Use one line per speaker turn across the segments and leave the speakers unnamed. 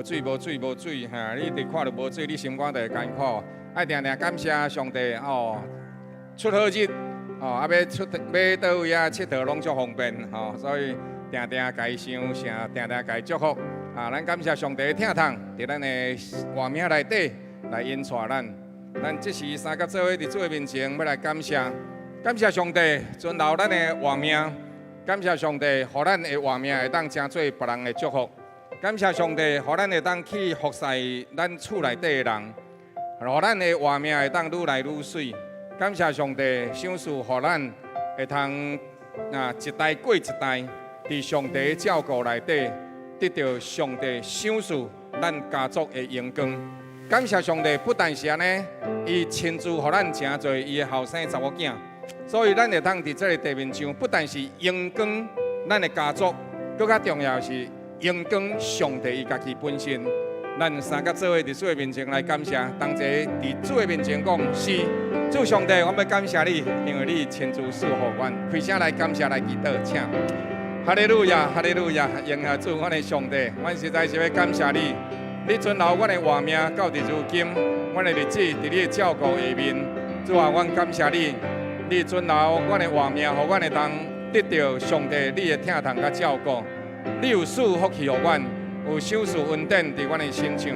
无水哈！你伫看到无水，你心肝就会艰苦。爱定定感谢上帝哦，出好日哦，要倒位啊佚佗拢足方便哦，所以定定家想想，定定家祝福啊！咱感谢上帝听堂，伫咱的画面内底来引带咱。咱即时三甲做伙伫主的面前，要来感谢上帝尊留咱的画面，感谢上帝，互咱的画面会当成做别人的祝福。感谢上帝，互咱会当去服侍咱厝内底的人，互咱的画面会当愈来愈水。感谢上帝，赏赐互咱会通一代过一代，伫上帝的照顾内底得到上帝赏赐咱家族的荣光。感谢上帝，不但是安尼，伊亲自互咱诚侪伊的后生查某囝，所以咱会当伫这个地面上，不但是荣光咱的家族，更较重要的是。荣光上帝伊家己本身，咱三甲做伙伫主的面前来感谢，同齐伫主的面前讲：是主上帝，我要感谢你，因为你亲自赐予阮。开声来感谢来祈祷，请。哈利路亚，哈利路亚，荣耀主，阮的上帝，阮实在是要感谢你，你存留阮的活命到伫如今，阮的日子伫你的照顾下面。主啊，阮感谢你，你存留阮的活命，互阮会当得到上帝你的疼痛甲照顾。你有赐福气予阮，有赏赐恩典伫阮的身上，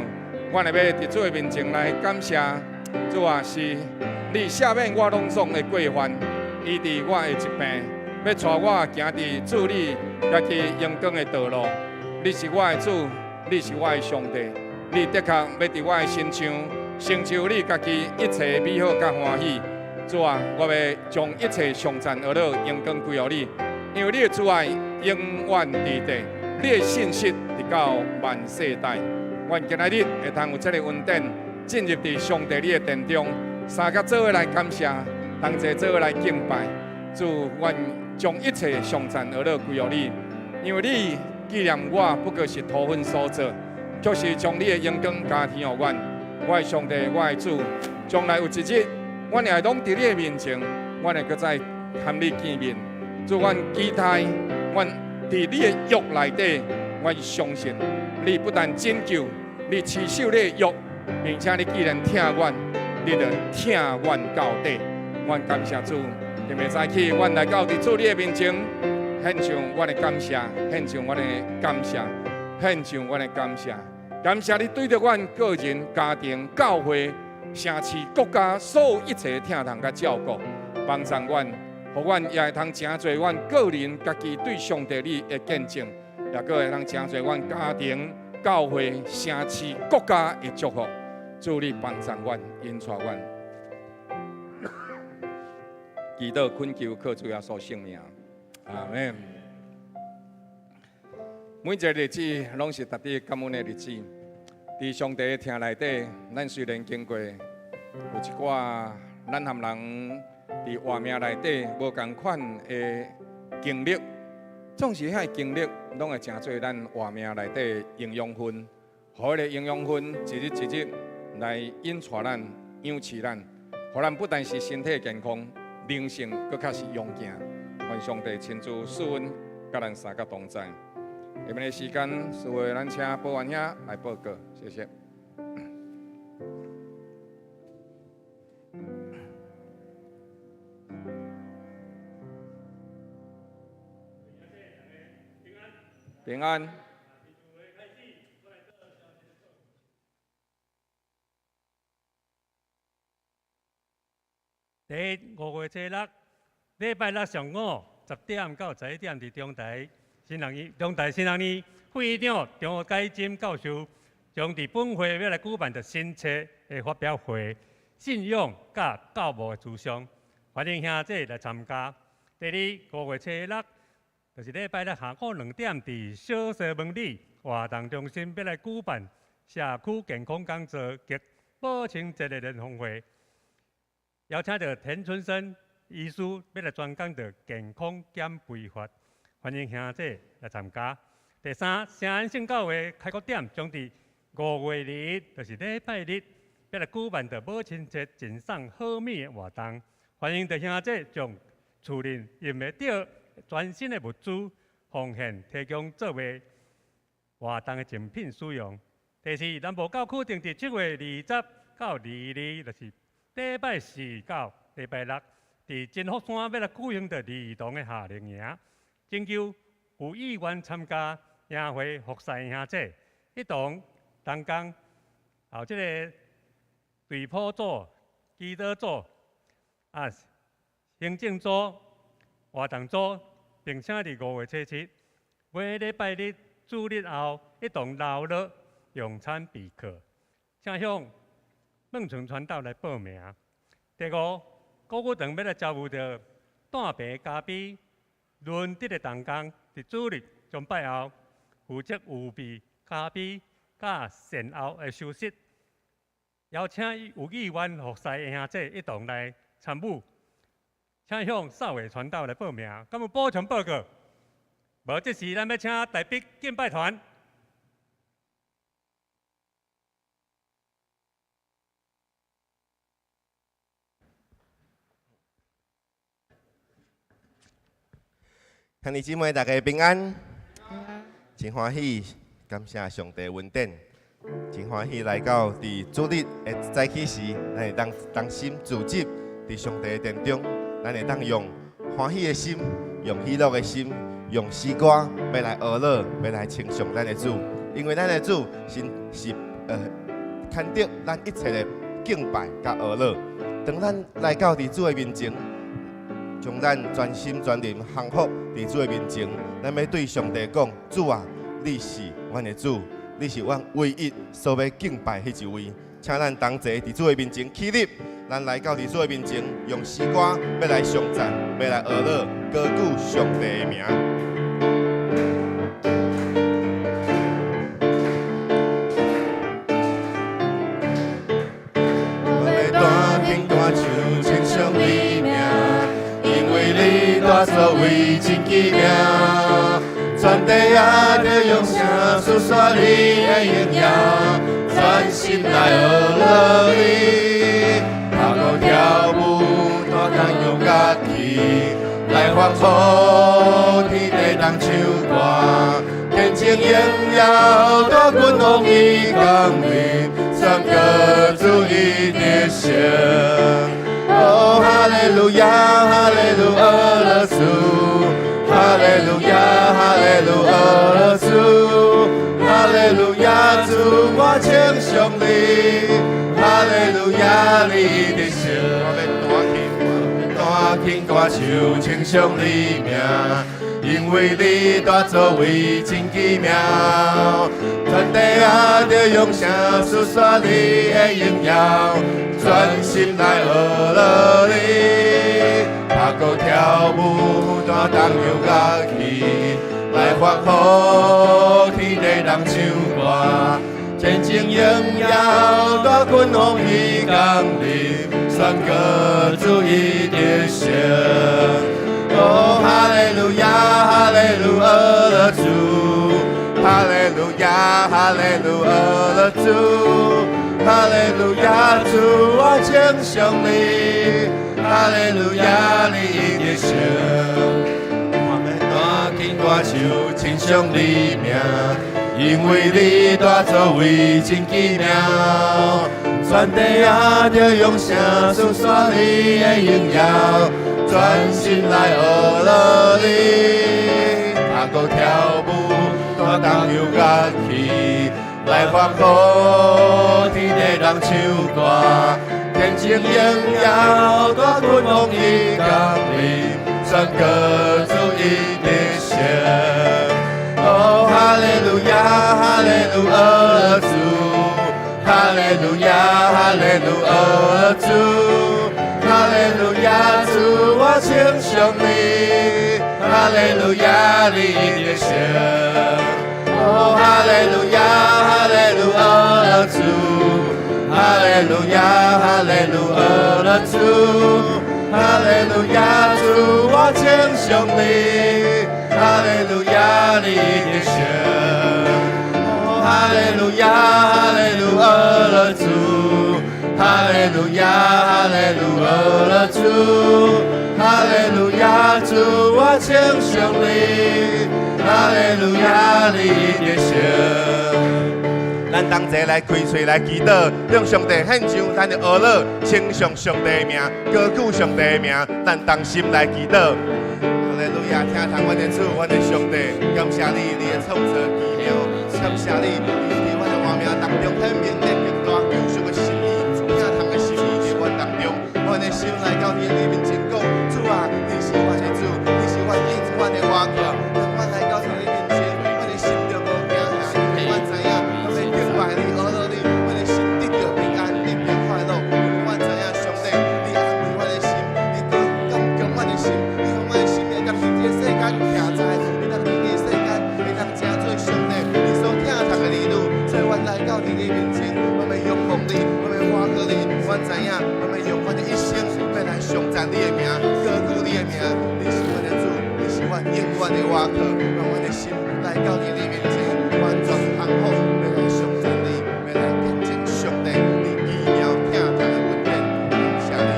阮会要伫主的面前来感谢。主啊，是你赦免我拢总的过犯，医治我的疾病，要带我行伫主你家己荣光的道路。你是我的主，你是我的上帝，你的确要伫我的身上成就你家己一切美好甲欢喜。主啊，我要将一切上赞而乐荣光归予你，因为你的主爱永远伫地，你的信息直到万世代。愿今仔日会通有这个恩典进入伫上帝你的殿中，三甲做伙来感谢，同齐做伙来敬拜。主，愿将一切上赞而乐归予你，因为你纪念我不过是土份所做，却是将你的荣光加添予阮。我的上帝，我的主，将来有一日，阮会拢伫你的面前，阮会搁再和你见面。主，阮期待，阮伫你的约内底，阮相信你不但拯救，你持守你的约，并且你既然听阮，你就听阮到底。阮感谢主，今日早起，阮来到伫主你的面前，献上阮的感谢，献上阮的感谢，献上阮的感谢。感谢你对着阮个人、家庭、教会、城市、国家所有一切疼痛甲照顾，帮助阮。互阮也会通诚侪阮个人家己对上帝你的见证，也搁会通诚侪阮家庭、教会、城市、国家的祝福。主你帮助阮，引带阮。祈祷恳求靠主耶稣圣名，阿门。每一个日子拢是值得感恩的日子。伫上帝的厅内底，咱虽然经过有一寡咱含人。伫活命内底无同款的经历，总是遐经历，拢会成做咱活命内底营养分。互迄个营养分一日一日来引带咱、养饲咱，互咱不但是身体健康，灵性搁较是勇健。愿上帝亲自赐恩，甲咱三个同在。下面的时间，是为咱请保安兄来报告，谢谢。平安。
第5月初6，礼拜六上午10点到11点伫中台新人院副院长张改进教授将伫本会要来举办的新册的发表会，信用甲教务的咨商，欢迎兄弟来参加。第2 5月初6。就是礼拜六下午2点，伫小西门里活动中心要来举办社区健康讲座及保清节的联欢会，邀请到田春生医师要来专讲到健康减肥法，欢迎兄弟来参加。第3，圣安圣教会开国点将伫5月2日，就是礼拜日，要来举办到保清节赠送好米的活动，欢迎弟兄姐将厝内用得到全新的物资奉献，提供作为活动的精品使用。第四，南部教区定伫7月20到22，就是礼拜4到礼拜6，伫金福山要来举行着儿童的夏令营，征求有意愿参加营会服侍兄姐，一同同工，后即个队谱组、祈祷组、行政组、活动组，并且伫5月初7，每礼拜日、主日后一同劳乐用餐备课，请向孟村传道来报名。第5，古古堂要来招募着蛋白咖啡轮值的同工，伫主日将拜后负责预备咖啡甲善后的收拾，邀请有意愿服侍的兄弟一同来参与。请向少伟传道来报名。敢有补充报告？无，这时咱要请台北敬拜团。
兄弟姊妹，大家平安，真欢喜，感谢上帝恩典，真欢喜来到伫主日的早起时，咱会当心自执伫上帝的殿中，咱会当用欢喜的心，用喜乐的心，用诗歌要来学乐，要来称颂咱的主，因为咱的主是看到咱一切的敬拜甲学乐。当咱来到伫主的面前，将咱全心全灵降服伫主的面前，咱要对上帝讲：主啊，你是阮的主，你是阮唯一所要敬拜迄一位。请咱同齐伫主的面前起立，咱来到伫主的面前，用诗歌要来颂赞，要来学乐，高举上帝的名。所谓真奇妙，全地也着用声诉说你的荣耀，全心来学乐你，拍鼓跳舞，大工用乐器来欢呼，天地人唱歌，天情荣耀，大军往伊降临，宣告主伊的胜。哦，哈利路亚，哈利路亚主，哈利路亚，哈利路亚主，哈利路亚主，我称颂你，哈利路亚你的圣，大听大唱称颂你名，因为你大作为真奇妙，全地也着用声诉说你的荣耀。全心来学乐你，拍鼓跳舞，大动用乐器来欢呼，天地人唱歌，天情荣耀，大军往伊降临，宣告主伊的胜。哦，哈利路亚，哈利路亚主，哈利路亚，哈利路亚主。哈利路亚主，我称颂你，哈利路亚你的圣，我们大听大唱称颂你名，因为你大作为真奇妙，全地也着用声诉说你的荣耀，全心来学乐你，拍鼓跳舞，大动用乐器。来欢呼，天地人唱歌，天情荣耀，大军往伊降临，宣告主伊的胜。哦，哈利路亚，哈利路亚主，哈利路亚，哈利路亚主，哈利路亚主，我称颂你，哈利路亚你的胜。哦，哈利路亚，哈利路亚主，哈利路亚，哈利路亚主，哈利路亚主，我称颂你，哈利路亚你的圣。哦，哈利路亚，哈利路亚主，哈利路亚，哈利路亚主，哈利路亚主，我称颂你。哈利路亚，你的圣，咱咱同齐来开嘴来祈祷，向上帝献上咱的恶乐，称颂上帝的名，高举上帝的名，咱同心来祈祷。哈利路亚！听从阮的主，阮的上帝，感谢你，你的创造奇妙，感谢你，你伫阮的画面当中显明你极大救赎的心意，听从的心意伫阮当中，阮的心来到你的面前讲，主啊，你是阮的主，你是阮应阮的瓦克，当阮来到你的面前，阮的心就无惊吓，因为阮知影，阮要敬拜你，阿乐你，阮的心得到平安，得到快乐，因为阮知影上帝，你安慰阮的心，你刚强阮的心，你让阮的心会当伫这世间徛在，会当伫这世间会当成做上帝你所听从的儿女，所以阮来到你的面前，阮要仰望你，阮要瓦克你，阮知影，阮要用阮的一生要来颂赞你的名，高举你的名，你是阮的主，你是阮永远的瓦克，让阮的心来到你的面前，完全降服，要来颂赞你，要来见证上帝你奇妙听从的恩典，感谢你。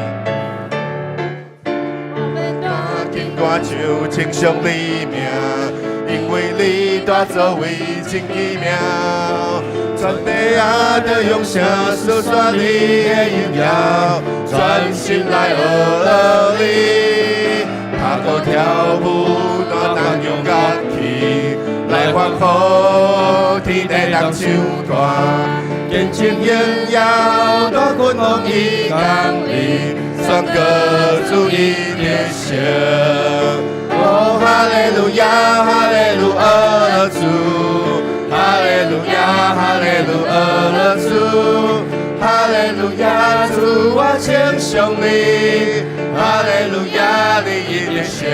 我就称颂你名，因为你大作为真奇妙，全地啊都用声诉说你的荣耀，专心来学了你，踏过跳舞，大当用乐器来欢呼，天地人唱歌，见证荣耀，大君王伊降临。宣告主伊的圣，哦哈利路亚，哈利路亚主，哈利路亚，哈利路亚主，哈利路亚主，我称颂你，哈利路亚你伊的圣，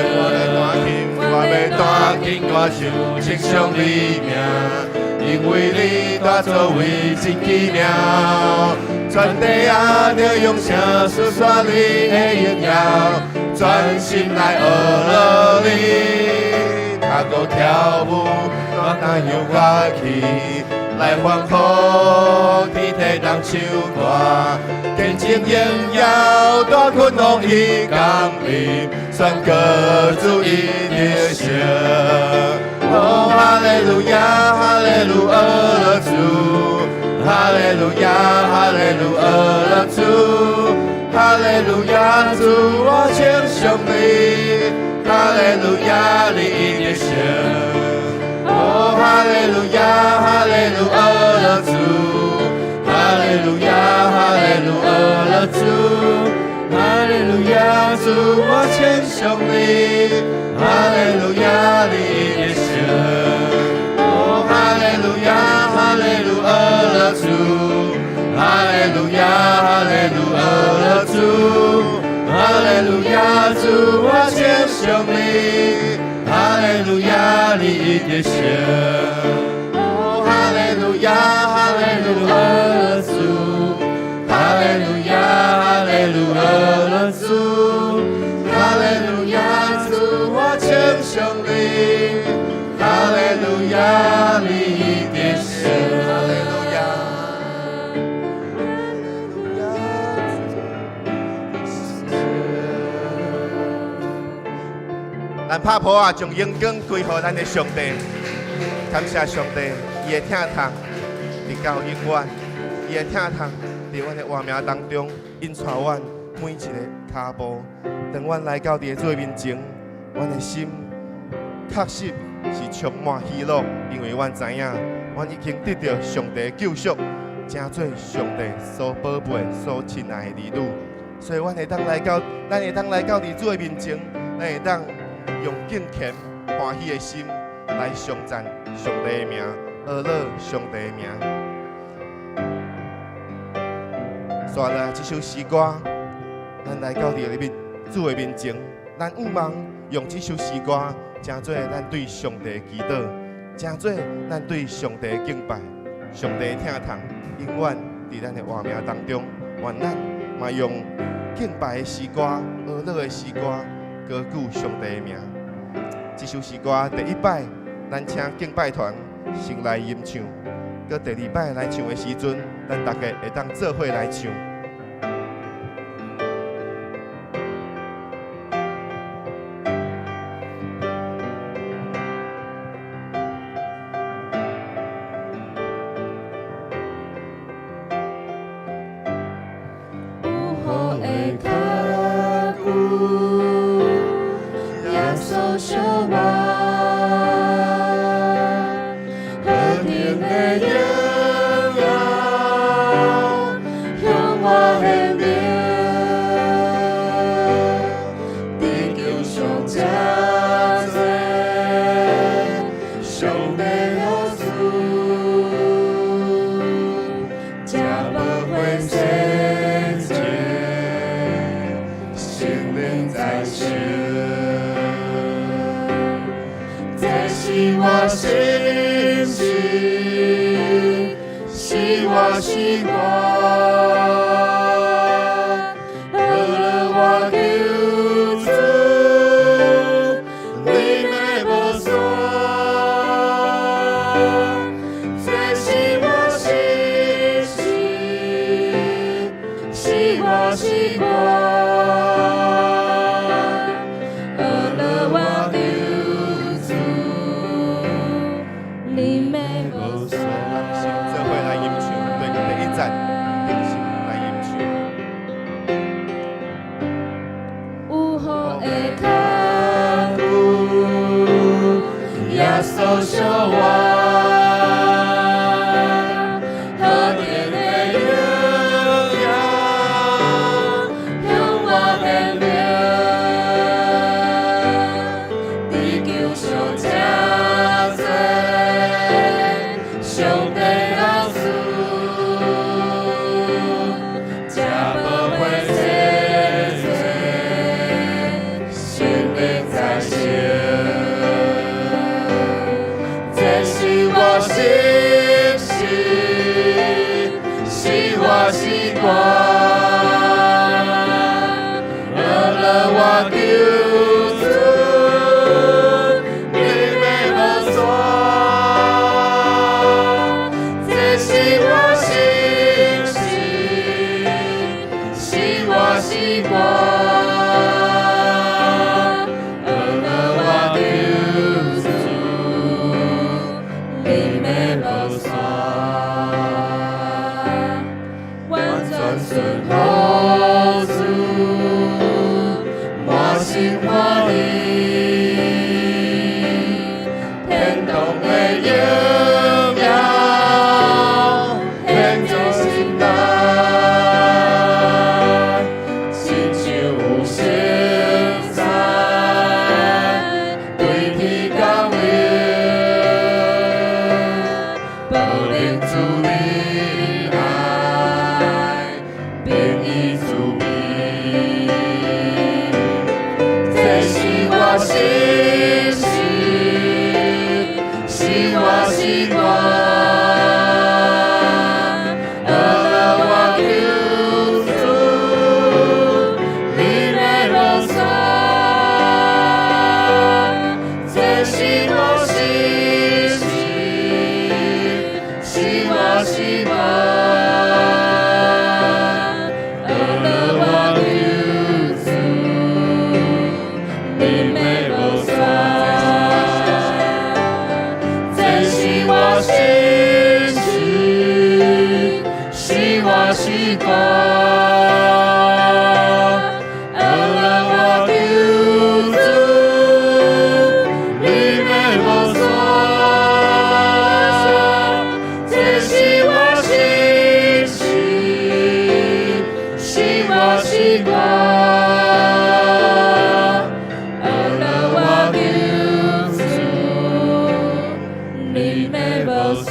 我要弹琴，我就称颂你名，因为你大作为真奇妙。全地啊，就用声诉说你的荣耀，专心来学了你，踏过跳舞，大当用乐器来欢呼，天地人唱歌，见证荣耀，大君王伊降临，宣告主伊的圣，哦哈利路亚，哈利路亚主。哈利路亚，哈利路亚主，哈利路亚主，我称颂你，哈利路亚你的圣，哦哈利路亚，哈利路亚主，哈利路亚，哈利路亚主，哈利路亚主，我称颂你，哈利路亚你的圣，哦哈利路亚，哈利路亚。主，哈利路亚，哈利路亚主，哈利路亚主，我称颂你，哈利路亚你的圣，哦哈利路亚，哈利路亚主，哈利路亚，哈利路亚主，哈利路亚主，我称颂你，哈利路亚你的圣，哈利路亚。咱拍婆啊，将阳光归予咱的上帝，感谢上帝，伊的疼痛直到永远，伊的疼痛在阮的活命当中引带阮每一个脚步。当阮来到伫主面前，阮的心确实是充满喜乐，因为阮知影，阮已经得到上帝的救赎，正做上帝所宝贝、所亲爱的儿女。所以，阮会当来到，咱会当来到伫主的面前，咱会当。用敬虔欢喜的心来颂赞上帝的名，阿乐上帝的名。刷了这首诗歌，咱来到你的主的面前，咱毋忘用这首诗歌，成做咱对上帝的祈祷，成做咱对上帝的敬拜，上帝的疼痛永远伫咱的活命当中。愿咱嘛用敬拜的诗歌、阿乐的诗歌。高举上帝的名，这首诗歌第一摆，咱请敬拜团先来吟唱；搁第二摆来唱的时阵，咱大家会当做伙来唱。的脚骨，耶稣相我，和平的荣耀，向我显明，地球上正多上帝好事。这无悔圣洁，圣灵在手，这是我心事，是我习惯，为了我救主，你的无双。这是我心事，是我习惯，为了我救主，你的无双。这回来吟唱，对第一站定心来吟唱。有雨的脚骨，耶稣相我。和平的荣耀，向我显明，地球上正多上帝好事，这无悔圣洁，圣灵在手。这是我心事，是我习惯，为了我救主，你的无双。这是我心事，是我习惯，为了我救主。你的无双，完全顺服主，满心欢喜，天堂的荣耀，献出心内，亲像有圣山，对天降临。保领主你爱，便以主名。这是我心事，是我习惯，为了我救主，你的无双。这是我心事。是我习惯，为了我救主，你的无双。这是我心事，是我习惯，为了我救主，你的无双。这是我心事，是我习惯，为了我救主，你的无双。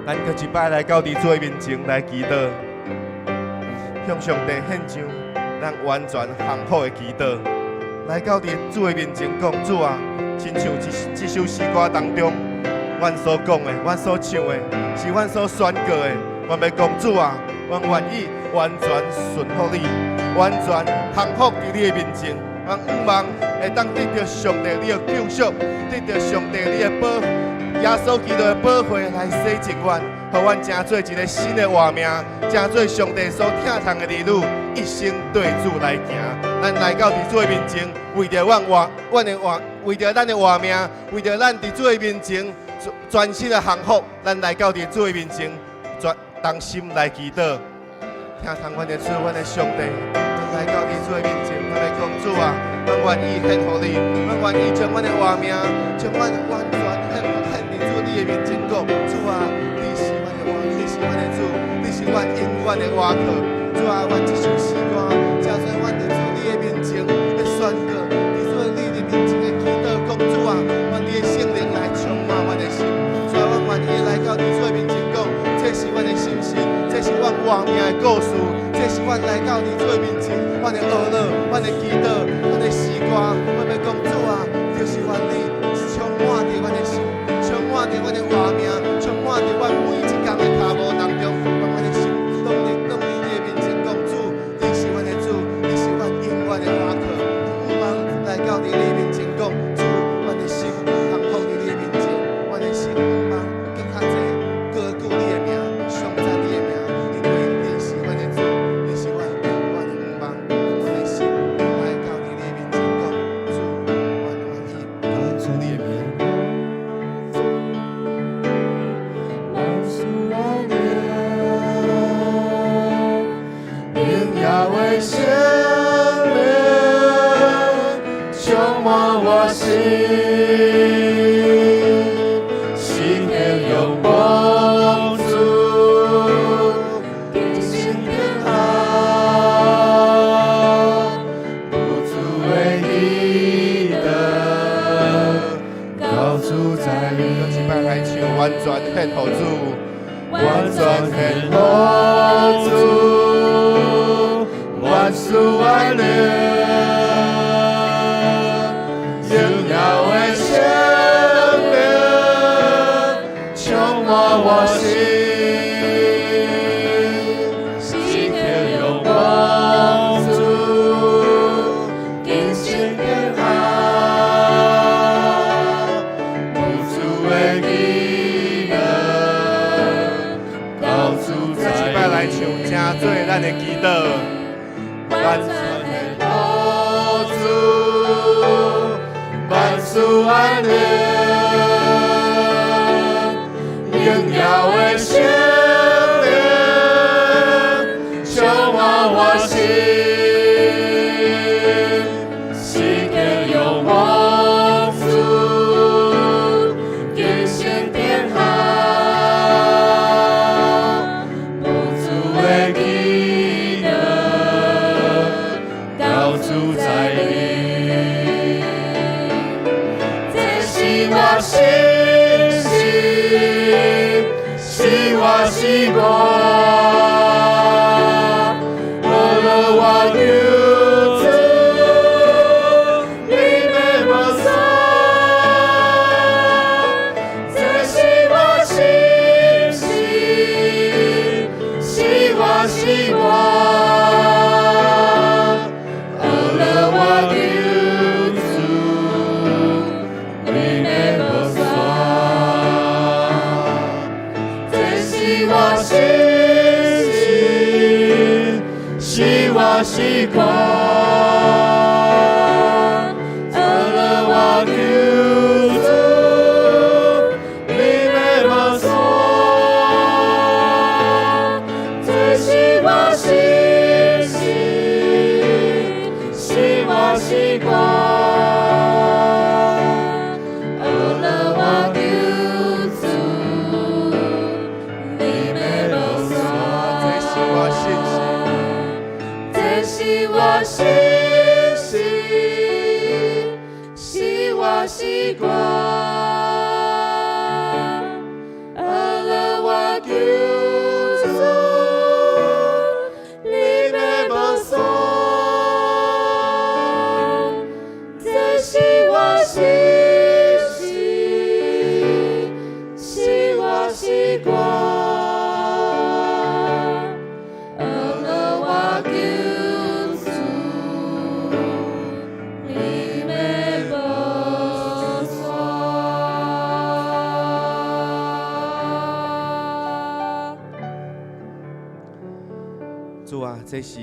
咱搁一摆来到伫主的面前来祈祷，向上帝献上咱完全幸福的祈祷，来到伫主的面前讲主啊。亲像这首诗歌当中，阮所讲的、阮所唱的，是阮所宣告的。阮要讲主啊，阮愿意完全顺服你，完全降服伫你的面前。阮盼望会当得到上帝你的救赎，得到上帝你的保，耶稣基督的保惠来洗净阮，互阮成做一个新的活命，成做上帝所疼痛的儿女，一生对主来行。咱来到伫主的面前，为着为着咱的活命，为着咱伫主的面前专心的幸福，咱来到伫主的面前，同心来祈祷，听从阮的主，阮的上帝，咱来到你主的面前，咱来讲主啊，阮愿意献互你，阮愿意将阮的活命，将阮完全献伫主你的面前讲，主啊，你是阮的王，你是阮的主，你是阮永远的依靠。主啊，阮这首诗歌，加在阮的主你的面前的宣告，伫主你的面前的祈祷，讲主啊，愿你的圣灵来充满阮的心。主啊，阮愿意来到你主的面前讲，这是阮的心事，这是阮活命的故事，这是阮来到你主的面前，阮的恶乐，阮的祈祷，阮的诗歌，阮要讲主啊，就是愿你充满伫阮的心，充满伫阮的活命，充满伫阮每一天的脚步当中，把阮的心动你你的面前讲主，你是阮的主，你是阮永远的依靠。不忙来到你的面前讲主，阮的心降服伫你的面前，阮的心不忙更较济高举你的名，颂赞你的名，因为你是阮的主，你是阮永远的不忙，阮的心来到你的面前讲主，阮愿意高举你的名。荣耀的圣灵充满我心，心的永帮助，心的爱，不足为你的，高处在你。有一摆来唱完全献给主，完全献给主。万事万灵，荣耀的圣灵充满我心，心的永帮助，更深的爱，不足为你的，高处在你。一摆来唱，真做咱的祈祷。万全的帮助，万事万灵，荣耀的圣灵充满我心，心的永帮助，更深的爱，不足为你的。住在你，这是我心事，是我习惯，了我救主，你没我错，这是我心事，是我习惯。习惯，了我救主，你没我错，这是我心事，是我习惯，了我救主，你没我错，这是我心事。是我心事，是我习惯，了我救主，你没我错，这是我心事，是我习惯。主啊，这是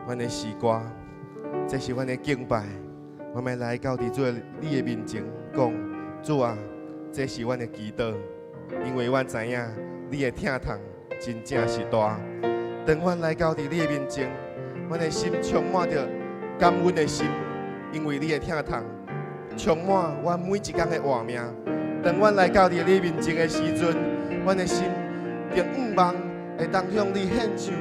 阮的诗歌，这是阮的敬拜。我们来到伫主你的面前，讲主啊，这是阮的祈祷，因为阮知影你会听从真正是大。当阮来到伫你的面前，阮的心充满着感恩的心，因为你的疼痛充满阮每一天的活命。当阮来到伫你面前的时阵，阮的心就望会当向你献唱，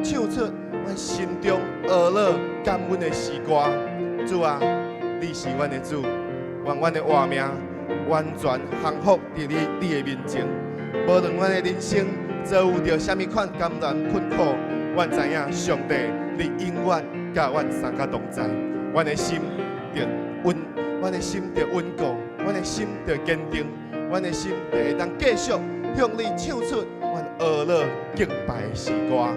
唱出阮心中懊恼感恩的诗歌。主啊，你是阮的主，愿阮的活命完全降服伫你的面前。无论阮的人生遭有着什么款艰难困苦，阮知影上帝你永远甲阮三脚同在。阮的心着阮的心着稳固，阮的心着坚定，阮的心就会当继续向你唱出阮懊恼敬拜的诗歌。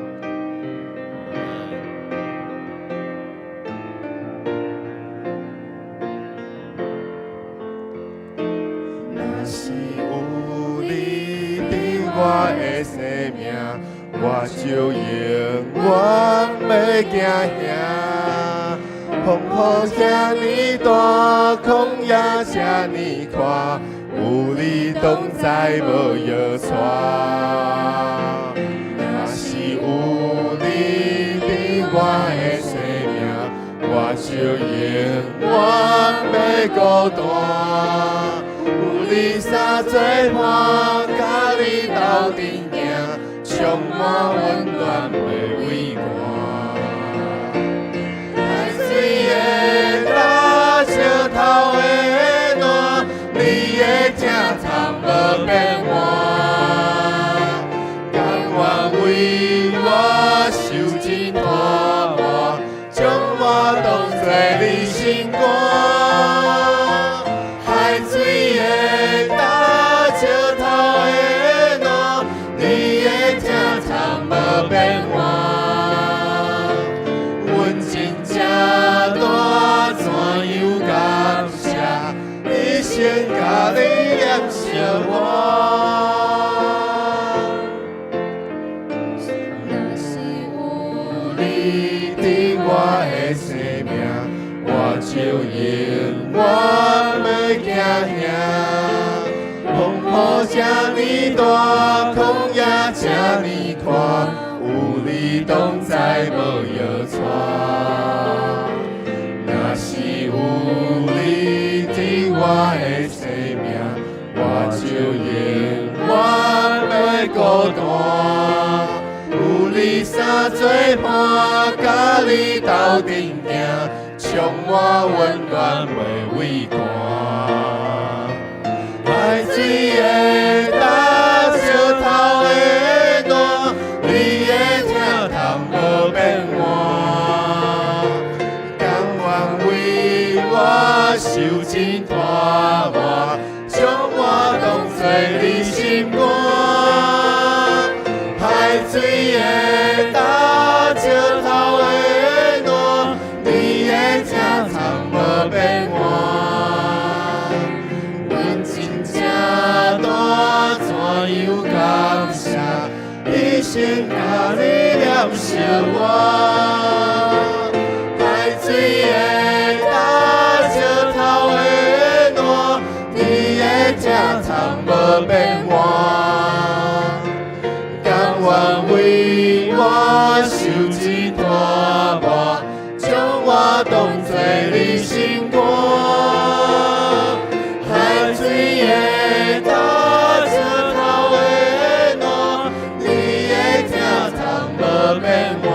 若是有你伫我的生命，我就永远袂惊吓。风雨这呢大，空也这呢宽，有你同在无摇带。若是有你伫我的生命，我就永远袂孤单。有你相做伴，甲你斗阵行，充满温暖袂畏寒。你的大石头的暖，你的正thống无变换，甘愿为我受尽拖磨，将我当作你心肝。海水的大石头的暖，你的正thống无变换。先甲你念惜我，若是有你伫我的生命，我就永远袂惊吓。风雨这呢大，空也这呢宽，有你同在无摇带。若是有你伫我的生命，我就永远袂孤单。有你相做伴，甲你斗阵行，充满温暖袂畏寒。海水的大石头的暖，你的疼thống无变换。我受尽拖磨，将我当作你心肝。海水的大石头的暖，你的正thống无变换。阮真正大怎样感谢，一生甲你念惜我。海水的正thống无变换，甘愿为我受尽拖磨，将我当作你心肝。海水的大石头的暖，你的正thống无变换。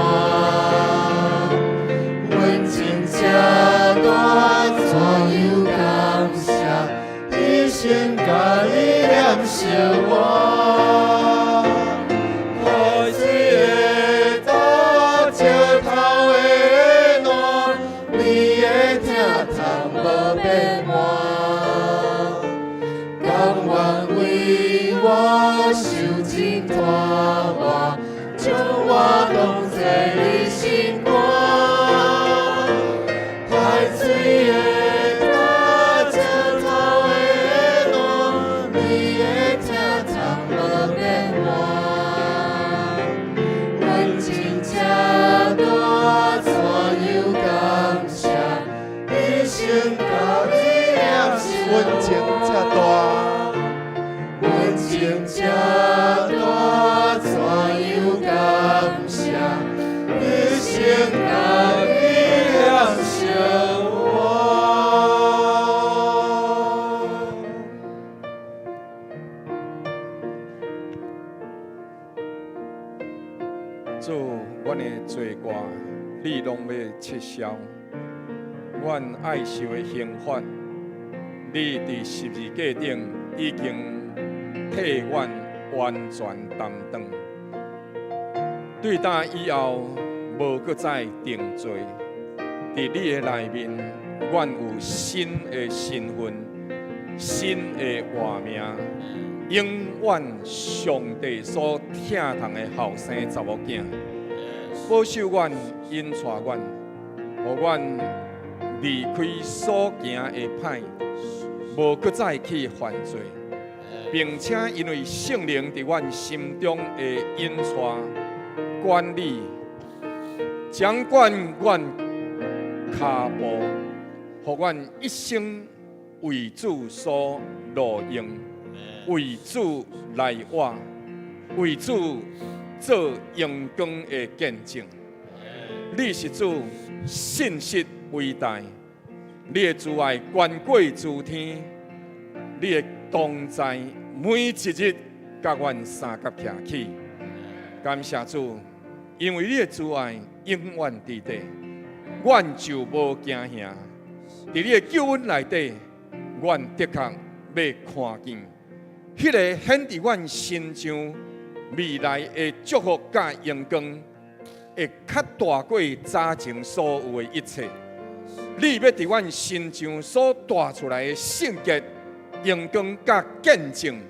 阮真正大怎样感谢，一生甲你念惜我。海水的大石头的暖，你的正thống无变换。甘愿为我受尽拖磨，将我当作你心肝。海水的大石头的暖，你的正thống无变换。阮真正大怎样感谢，一生甲你念惜我。阮情这大，阮情这大怎
主，阮的罪过，你拢要撤销。阮爱受的刑罚，你伫十字架顶已经替阮完全担当。对打以后，无搁再定罪。伫你的内面，阮有新的身份、新的活命，永远上帝所疼痛的后生查某囝，保守阮、引带阮，互阮离开所行的歹，无搁再去犯罪，并且因为圣灵伫阮心中的引带、管理、掌管阮脚步，互阮一生为主所路用，为主来活，为主做阳光的见证。你是主，信实伟大，你的慈爱远过诸天，你的同在每一日甲阮三角徛起。感谢主，因为你的慈爱永远伫地，阮就无惊吓。伫你的救恩内底，阮的确要看见，迄个显伫阮身上未来的祝福甲阳光。会较大过早前所有的一切，你要伫阮身上所带出来的圣洁、阳光甲见证，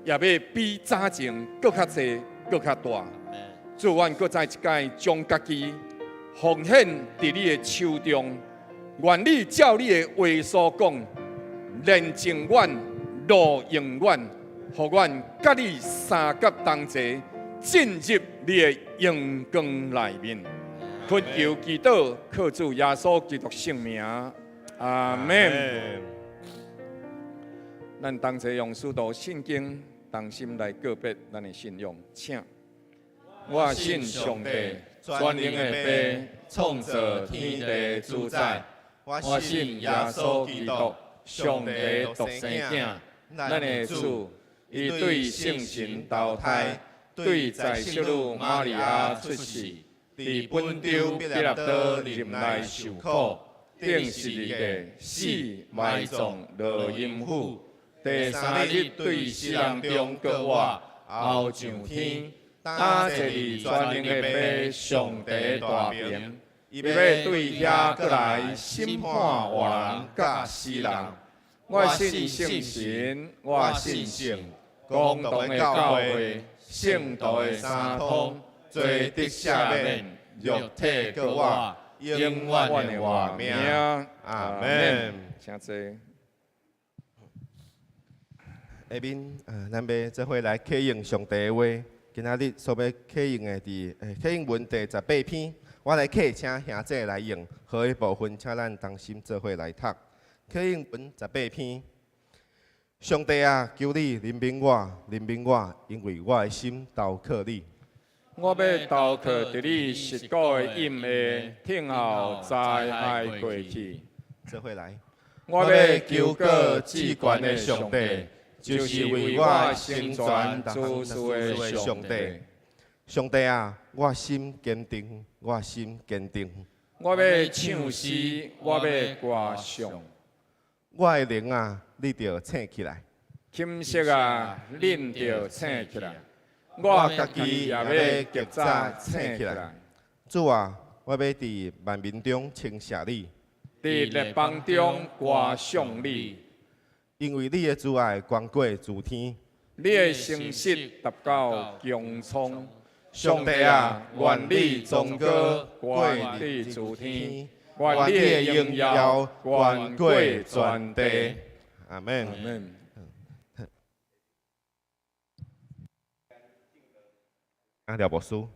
也要比早前搁较侪、搁较大。祝阮搁再一届将家己奉献伫你的手中，愿你照你的话所讲，炼净阮、路用阮，互阮甲你三角同齐。进入你的阳光内面，恳求祈祷，靠主耶稣基督圣名，阿门。咱同齐用使徒圣经同心来告别咱的信仰，请。我信上帝，全能的父，创造天地主宰。我信耶稣基督，上帝独生子，咱的主，伊对圣神投胎。对在小女玛利亚出世，伫本州彼拉多任内受苦，顶十字架死埋葬落阴府，第三日对死人中搁活，后上天，打坐伫全能的父上帝大名，伊要对遐搁来审判活人甲死人。我信圣神，我信圣，共同的教会。圣道的三通，罪得赦免，肉体搁活，永远的活命。阿门。请坐。
下面咱要做伙来启应上帝的话。今仔日所要启应的启应文第18篇，我来启，请兄弟来用。好的部分，请咱同心做伙来读。启应文18篇。上帝啊，求你怜悯我，怜悯我，因为我的心投靠你。
我要投靠伫你实果的荫下，听候灾害过去。
做伙来，
我要求告至高的上帝，就是为我成全诸事的上帝。
上帝啊，我心坚定，我心坚定。
我要唱诗，我要歌颂。
我的灵啊，你着醒起来；
琴瑟啊，恁着醒起来。我家己也要极早醒起来。
主啊，我要伫万民中称谢你，
伫列邦中歌颂你，
因为你的慈爱高过诸天，
你的诚实达到穹苍。上帝啊，愿你崇高过地诸天。愿你的荣耀远过全地。
阿门。
阿门。
了无书。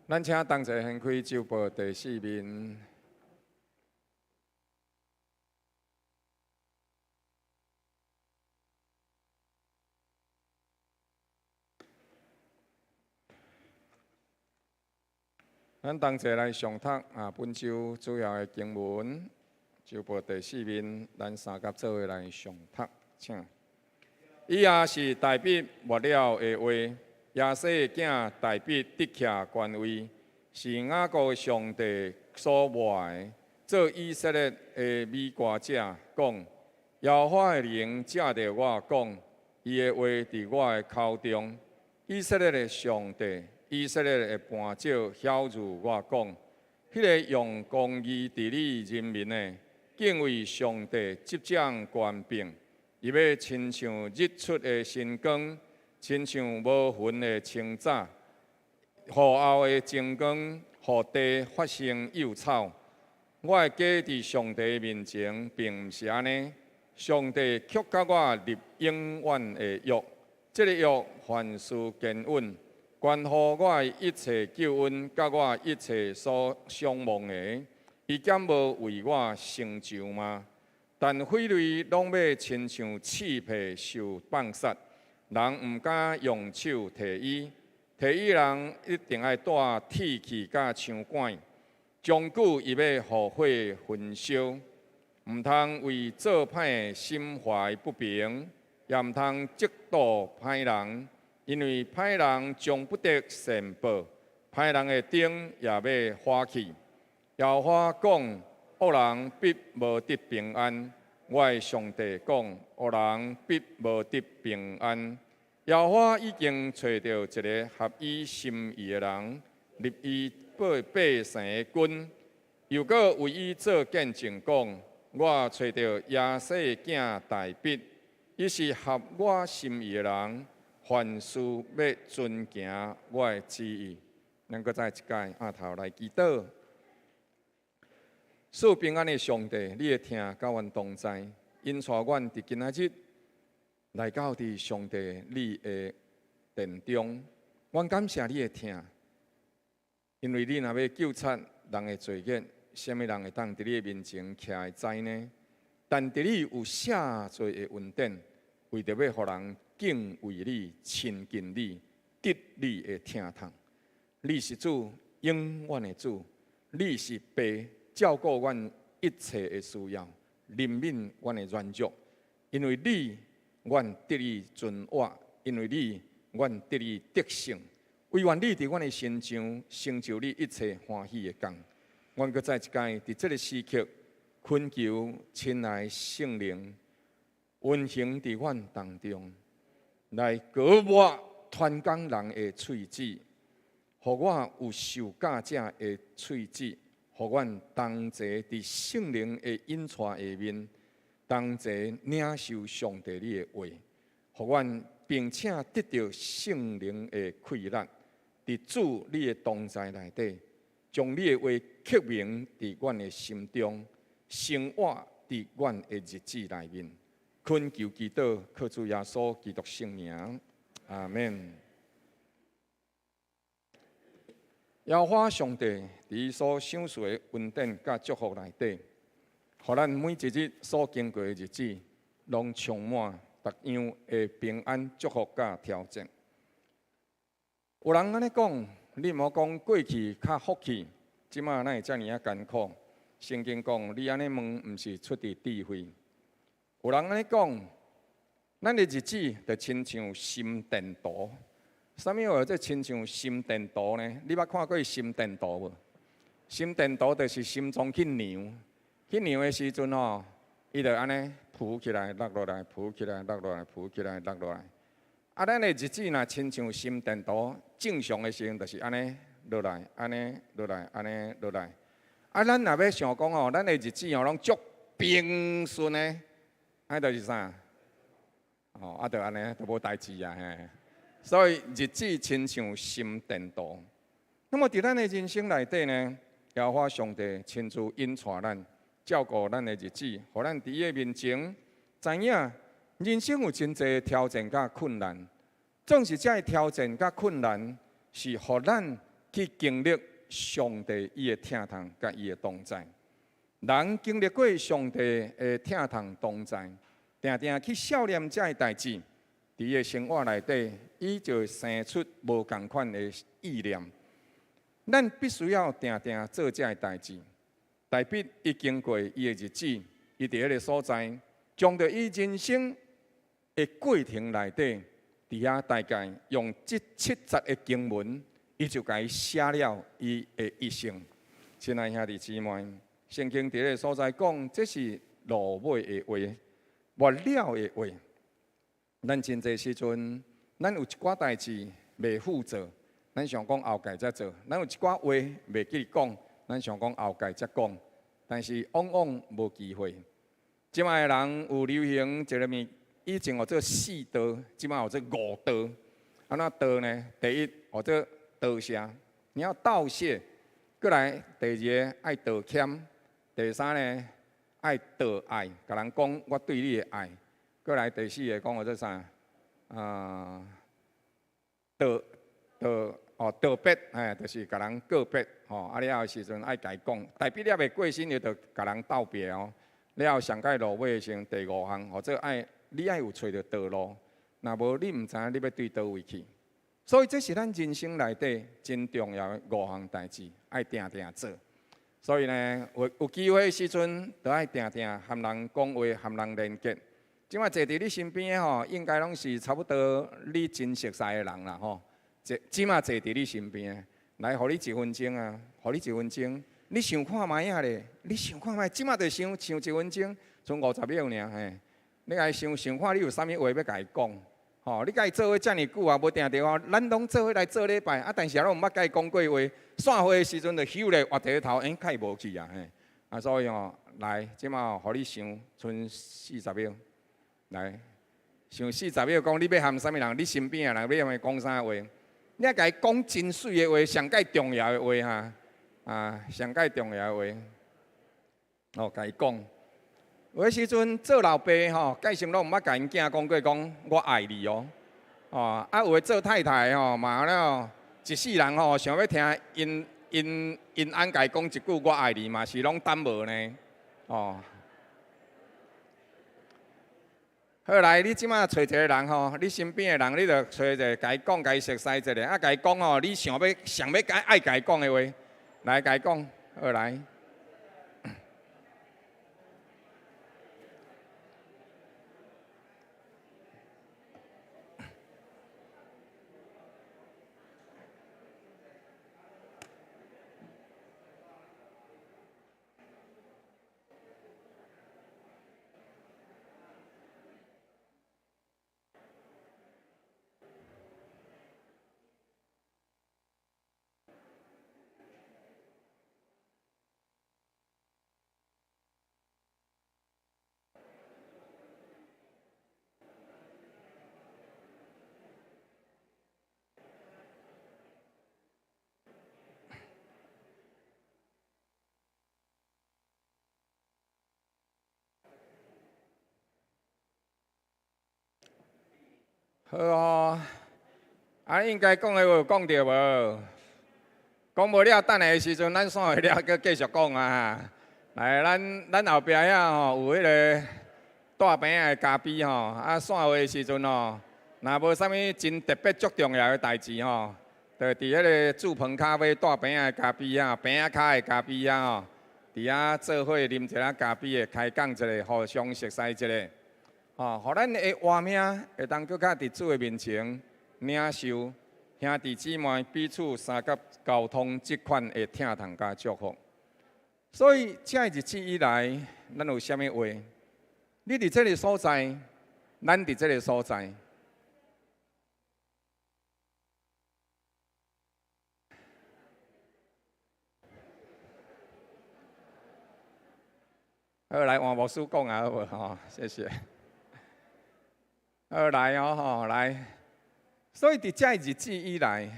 咱请同齐掀开周报第4面。咱同齐来上读本周主要的经文，就报第4面，咱三甲做伙来上读，请。以下是大笔末了的话，亚西囝大笔得徛官位，是雅各上帝所活的。做以色列的美歌者讲，耶和华的灵借着我讲，伊的话伫我的口中。以色列的上帝，以色列的磐石晓諭我讲，迄个用公义治理人民的，敬畏上帝执掌权柄，伊要亲像日出的晨光，亲像无云的清早，雨后的晴光，予地发生幼草。我会假伫上帝面前，并毋是安尼。上帝却甲我立永远的约，这个约凡事坚稳，关乎我的一切救恩，甲我一切所向往的，伊敢无为我成就吗？但匪类拢要亲像刺皮受放杀，人毋敢用手提伊，提伊人一定爱带铁器甲枪管。终究伊要互火焚烧，毋通为做歹的心怀不平，也毋通嫉妒歹人，因为歹人将不得善报，歹人的灯也要花去。耶和华讲，恶人必无得平安。我的上帝讲，恶人必无得平安。耶和华已经找到一个合伊心意的人，立伊百姓的君，又搁为伊做见证，讲我找到亚西囝大笔，伊是合我心意的人，凡事要遵行我的旨意。咱搁再一届额头来祈祷，赐平安的上帝，你会听甲阮同在，因带阮伫今仔日来到伫上帝你的殿中，阮感谢你的听。因为你若要救出人的罪孽，什么人会当伫你的面前徛会知呢？但伫你有赦罪的恩典，为着要互人敬畏你、亲近你、得你的听从。你是主，永远的主；你是爸，照顾阮一切的需要，怜悯阮的软弱。因为你，阮得以存活；因为你，阮得以得胜。唯愿你伫阮的身上成就你一切欢喜的工。阮搁再一届伫这个时刻，恳求亲爱圣灵运行伫阮当中，来割我传讲人的喙齿，互我有受教者的喙齿，互阮同齐伫圣灵的引带下面，同齐领受上帝你的话，互阮并且得到圣灵的快乐。伫主你的同在内底，将你的话刻明伫阮的心中，生活伫阮的日子内面。恳求祈祷，靠主耶稣基督圣名，阿门。耶和华上帝伫伊所赏赐的恩典甲祝福内底，互咱每一日所经过的日子，拢充满各样的平安、祝福甲挑战。有人安尼讲，你莫讲过去较福气，即马哪会遮尔艰苦？圣经讲，你安尼问，毋是出于智慧。有人安尼讲，咱的日子就亲像心电图。啥物话？这亲像心电图呢？你捌看过心电图无？心电图就是心脏去量，去量的时阵吼，伊就安尼浮起来、落落来、浮起来、落落来、浮起来、落落来。啊，咱的日子若亲像心电图，正常的时阵就是安尼落来，安尼落来，安尼落来。啊，咱若要想讲吼，咱的日子吼拢足平顺的，安就是啥？哦，啊，就安尼，就无代志啊嘿。所以日子亲像心电图。那么伫咱的人生内底呢，耶和华上帝亲自引带咱，照顾咱的日子，互咱伫伊的面前，知影。人生有真侪挑战甲困难，总是这挑战甲困难，是互咱去经历上帝伊的疼痛甲伊的同在。人经历过上帝的疼痛同在，定定去少念这个代志，伫伊的生活内底，伊就会生出无共款的意念。咱必须要定定做这个代志。代笔已经过伊的日子，伊伫迄个所在，将着伊人生的过程内底，伫遐大概用这70个经文，伊就甲伊写了伊的一生。亲爱兄弟姊妹，圣经伫个所在讲，这是落尾的话，末了的话。咱真侪时阵，咱有一寡代志袂负责，咱想讲后盖才做；咱有一寡话袂记讲，咱想讲后盖才讲。但是往往无机会。即摆的人有流行一个物，以前学做4道，即摆学做5道。安怎道呢？第一学做道谢，你要道谢；过来第二个爱道歉；第三呢爱道爱，甲人讲我对你的爱。过来第四个讲学做啥？道别，就是甲人告别，啊了后时阵爱家讲，代笔了袂过身，就甲人道别哦。了后上届落尾先第5项，或者你爱有找到道路，若无你毋知影你要对倒位去。所以这是咱人生内底真重要的5项代志，爱定定做。所以呢，有机会的时阵，就爱定定和人讲话，和人连接。即摆坐伫你身边的吼，应该拢是差不多你真熟悉的人啦吼。即摆坐伫你身边，来，互你1分钟啊，互你1分钟。你想看卖啊咧？你想看卖？即摆就想1分钟，剩50秒尔嘿。你来想看，你有啥物话要甲伊讲？吼，你甲伊做伙遮尔久啊，无定着哦。咱拢做伙来做礼拜啊，但是拢毋捌甲伊讲过话。散会的时阵就休咧，活伫头，较无去啊嘿。啊，所以吼，来，即摆吼，互你想，剩40秒。来，想40秒，讲你要含啥物人？你身边的人要讲啥话？你要甲伊讲真水的话，上界重要的话哈，上界重要的话，甲伊讲。有的时阵做老爸吼，介绍拢毋捌甲因囝讲过，讲我爱你哦。啊，有的做太太吼，嘛了一世人吼，想要听因安甲伊讲一句我爱你嘛，是拢等无呢，好来，你即马找一个人吼，你身边的人，你着找一个，甲伊讲，甲伊熟悉一下，啊，甲伊讲吼，你上要爱甲伊讲的话，来甲伊讲，好来。好哦，应该讲的话有讲到无？讲无了，等下的时阵咱散会了，佮继续讲啊。来，咱后壁遐吼有迄个大饼的咖啡吼，啊散会的时阵吼，若无啥物真特别足重要的代志吼，就伫迄个煮饭咖啡大饼的咖啡啊，饼仔卡的咖啡啊吼，伫遐做伙啉一下咖啡的，开讲一下，互相熟悉一下。互咱的活命会当搁较伫主的面前领受兄弟姊妹彼此三甲交通即款的疼痛甲祝福。所以这日子以来，咱有啥物话？你伫这个所在，咱伫这个所在。好，来换牧师讲啊，好无？吼，谢谢。好来哦，吼来，所以伫这日子以来，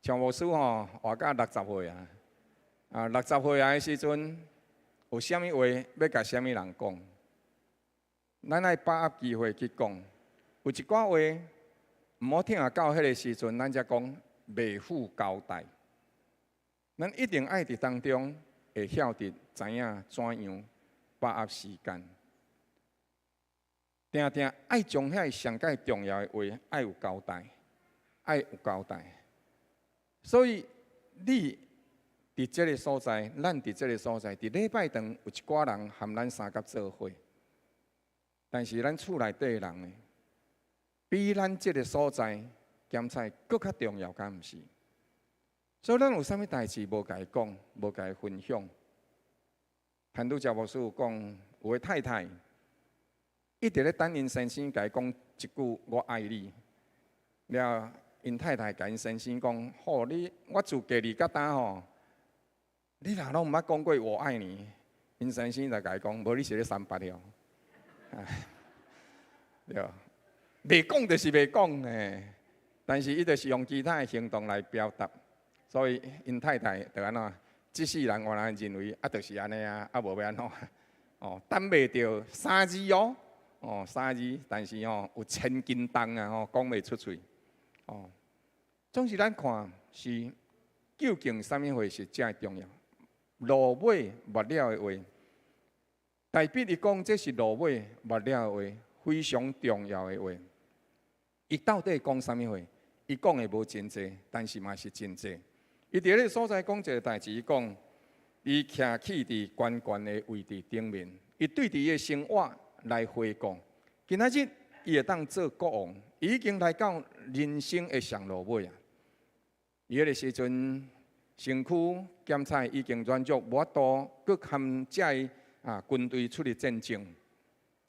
像牧师吼活到60岁啊，60岁啊的时阵，有啥物话要甲啥物人讲？咱爱把握机会去讲。有一寡话，毋好听到迄个时阵，咱才讲未负交代。咱一定爱伫当中会晓得知影怎样把握时间。定定爱将遐上界重要的话爱有交代，爱有交代。所以你伫这个所在，咱伫这个所在，伫礼拜堂有一寡人含咱三甲做伙，但是咱厝内底的人呢，比咱这个所在检菜搁较重要，敢毋是？所以咱有啥物代志无甲伊讲，无甲伊分享。潘拄则牧师有讲，有个太太一直咧等因先生甲伊讲一句“我爱你”，了因太太甲因先生讲：“吼，我自嫁你甲呾吼，你若拢毋捌讲过我爱你。”因先生就甲伊讲：“无你是咧三八了。”对，袂讲就是袂讲诶，但是伊就是用其他的行动来表达。所以因太太就安怎，即世人原来认为就是安尼啊，无要安怎哦，等袂着3字哦，3字，但是有千斤重啊，讲袂出嘴哦。总是咱看是究竟啥物货是正重要？落尾末了的话，大笔伊讲这是落尾末了的话，非常重要的话。伊到底讲啥物货？伊讲的无真济，但是嘛是真济。伊伫个所在讲一个代志，伊讲，伊徛起伫悬悬的位置顶面，伊对伫伊的生活来回顾。今仔日伊会当做国王，伊已经来到人生的上落尾啊！伊迄个时阵，身躯检菜已经软弱，无法度搁含遮军队出去战争，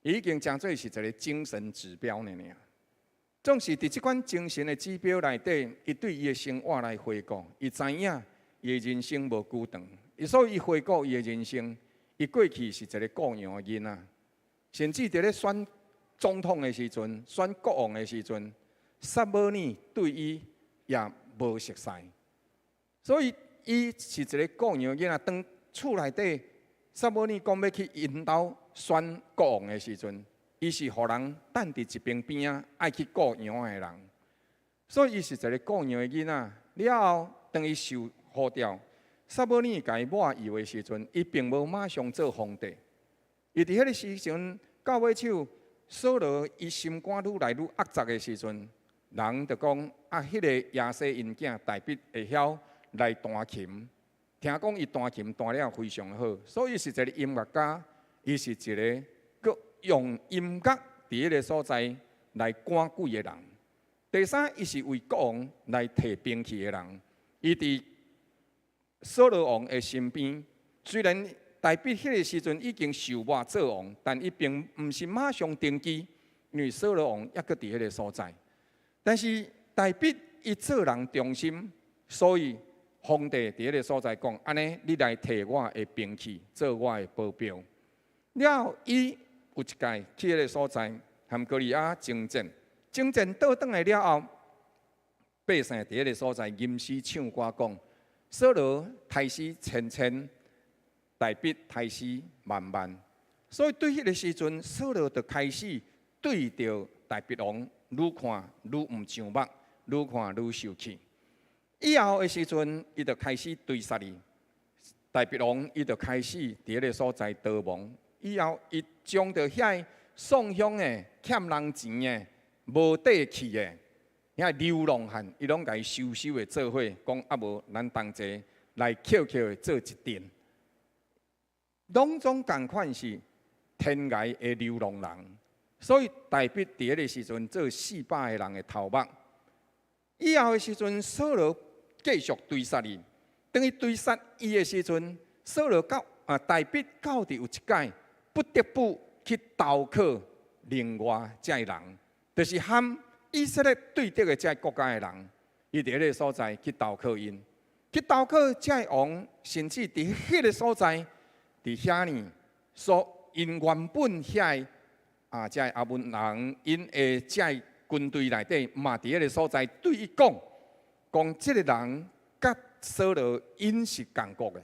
伊已经真做是一个精神指标呢。总是伫即款精神的指标内底，伊对伊的生活来回顾，伊知影伊的人生无久长，所以伊回顾伊的人生，伊过去是一个顾羊的囡仔，甚至伫咧选总统的时阵、选国王的时阵，撒母耳对伊也无熟悉，所以伊是一个顾羊的囡仔。当厝内底撒母耳讲要去引导选国王的时阵，伊是互人等伫一边边啊，爱去顾羊的人，所以伊是一个顾羊的囡仔。了后，当伊受呼召，撒母耳甲伊抹油的时阵，伊并无马上做皇帝。伊伫迄个时阵，到尾手扫罗伊心肝愈来愈恶杂的时阵，人就讲迄个亚西因囝大笔会晓来弹琴，听讲伊弹琴弹了非常好，所以伊是一个音乐家，伊是一个用音乐伫迄个所在来赶鬼的人。第三，伊是为国王来提兵器的人。伊伫扫罗王的身边，虽然大笔迄个时阵已经受抹做王，但伊并毋是马上登基，因为扫罗王抑搁伫迄个所在。但是大笔伊做人忠心，所以皇帝伫迄个所在讲：安尼，你来摕我的兵器，做我的保镖。了后，伊有一届去迄个所在，和歌利亚征战，征战倒转来了后，百姓伫迄个所在吟诗唱歌讲：扫罗杀死千千，大笔杀死万万。所以对迄个时阵，扫罗就开始对着大笔王愈看愈毋上目，愈看愈生气。以后的时阵，伊就开始追杀伊。大笔王伊就开始伫迄个所在逃亡。以后，伊将着遐丧乡的、欠人钱的、无底气的、遐流浪汉，伊拢甲伊收的做伙，讲啊无，咱同齐来捡的做一阵。拢总共款是天涯的流浪人，所以大笔伫迄个时阵做400个人的头目。以后的时阵，扫罗继续追杀伊。当伊追杀伊的时阵，扫罗大笔到底有一届。不得不去投靠另外遮人，就是和以色列对敌的遮国家的人，伊伫迄个所在去投靠因，去投靠遮王，甚至伫迄个所在，伫遐呢，因原本遐遮阿文人因的遮军队内底，嘛伫迄个所在对伊讲即个人甲扫罗因是共国的。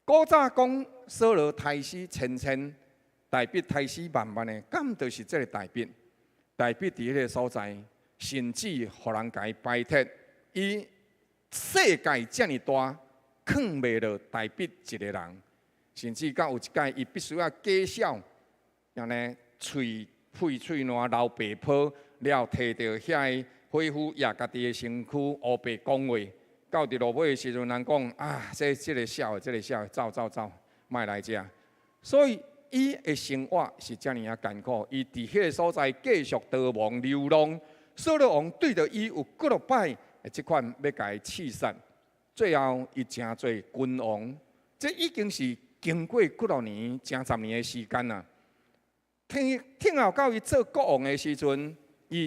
古早讲扫罗杀死千千。大笔杀死万万的，敢就是这个大笔。大笔伫迄个所在，甚至互人甲伊摆脱。伊世界遮尔大，藏袂落大笔一个人。甚至到有一届，伊必须要假笑，安尼喙废喙烂流白泡，了摕着遐个恢复亚家己的身躯，乌白讲话，到伫落尾的时阵，人讲啊，这个小的，走，莫来遮。所以伊的生活是遮尔啊艰苦，伊伫迄个所在继续逃亡流浪。扫罗王对着伊有几落摆即款要甲伊刺杀，最后伊真侪君王，这已经是经过几落年、真10年的时间啦。听后到伊做国王的时阵，伊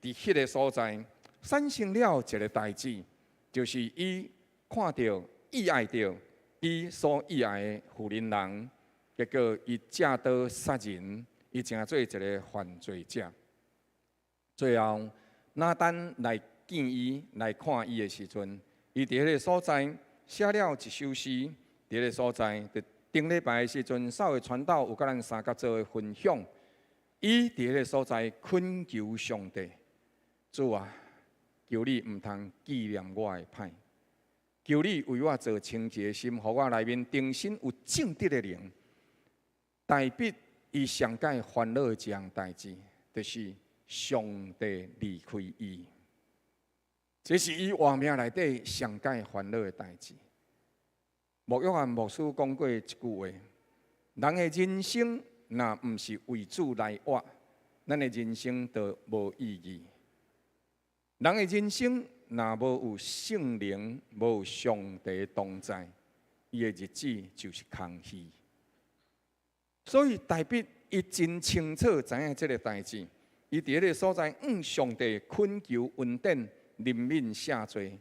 伫迄个所在产生了一个代志，就是伊看到、意爱到伊所意爱的妇人人，结果伊借刀杀人，伊成做一个犯罪者。最后，拿单来见伊、来看伊的时阵，伊伫迄个所在写了一首诗。伫迄个所在，顶礼拜的时阵，稍微传道有甲咱三甲做的分享。伊伫迄个所在恳求上帝，主啊，求你毋通纪念我的歹，求你为我做清洁的心，互我内面定心有正直的灵。代笔伊上界烦恼的一项代志，就是上帝离开伊，这是伊活命内底上界烦恼的代志。莫约翰牧师讲过一句话：人的人生若毋是为主来活，咱的人生就无意义。人的人生若无有圣灵、无有上帝同在，伊的日子就是空虚。所以代笔伊真清楚知影这个代志。伊伫迄个所在，上帝恳求恩典，怜悯赦罪。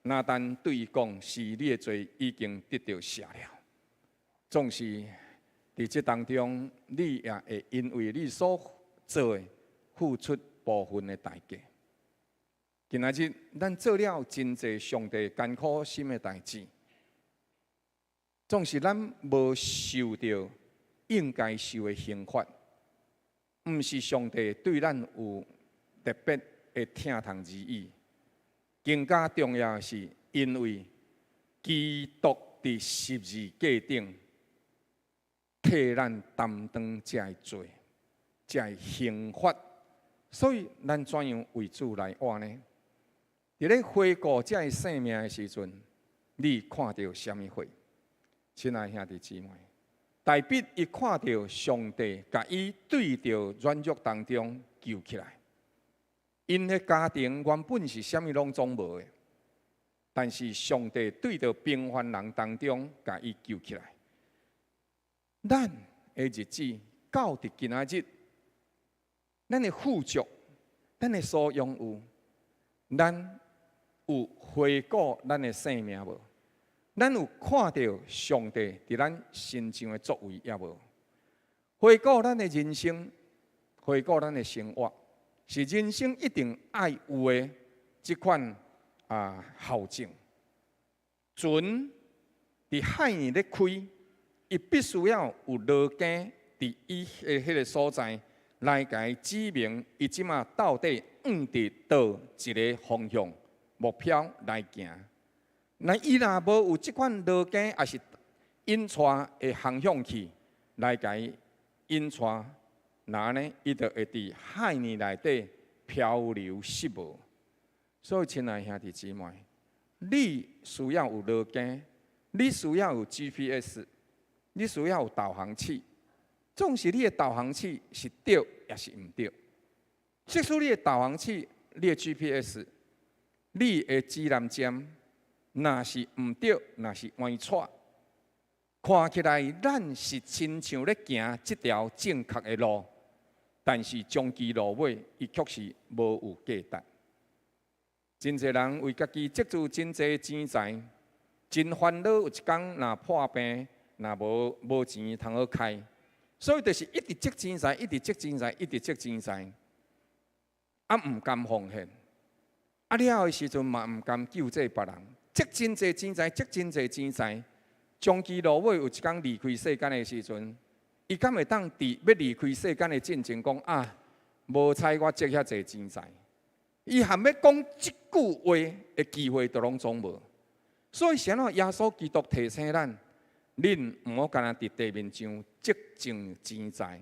拿单对伊讲：是你的罪已经得到赦了。总是伫这当中，你也会因为你所做的付出部分的代价。今仔日，咱做了真侪上帝艰苦心的代志，总是咱无受到应该受的刑罚。毋是上帝对咱有特别的疼痛之意，更加重要的是，因为基督伫十字架顶替咱担当这的罪、这的刑罚，所以咱怎样为主来活呢？伫咧回顾这的生命的时阵，你看到什么货？亲爱兄弟姊妹。代笔伊看到上帝甲伊对着软弱当中救起来，因的家庭原本是啥物拢总无的，但是上帝对着平凡人当中甲伊救起来。咱的日子到伫今仔日，咱的富足，咱的所拥有，咱有回顾咱的生命无？咱有看到上帝伫咱身上的作为，也无？回顾咱的人生，回顾咱的生活，是人生一定爱有的这款校正。船伫海面咧开，伊必须要有路径伫伊的迄个所在来甲伊指明，伊即马到底往伫倒一个方向目标来行。那伊若无有即款路径，也是引带的航向器来甲伊引带，那呢，伊就会伫海面内底漂流失无。所以，亲爱兄弟姊妹，你需要有路径，你需要有 GPS， 你需要有导航器。总是你的导航器是对，也是毋对。即使你的导航器、你的 GPS、你的指南针，若是毋对，若是歪错，看起来咱是亲像咧行即条正确的路，但是终其路尾，伊却是无有价值。真侪人为家己积聚真侪钱财，真烦恼。有一天若破病，若无钱通好开，所以就是一直积钱财，一直积钱财，一直积钱财，毋甘奉献。了的时阵嘛，毋甘救济别人。积真侪钱财，积真侪钱财，终其路尾有一天离开世间的时阵，伊敢会当伫要离开世间的进前讲啊，无采我积遐侪钱财，伊含要讲即句话的机会都拢总无。所以，啥耶稣基督提醒咱，恁毋好干那伫地面上积净钱财，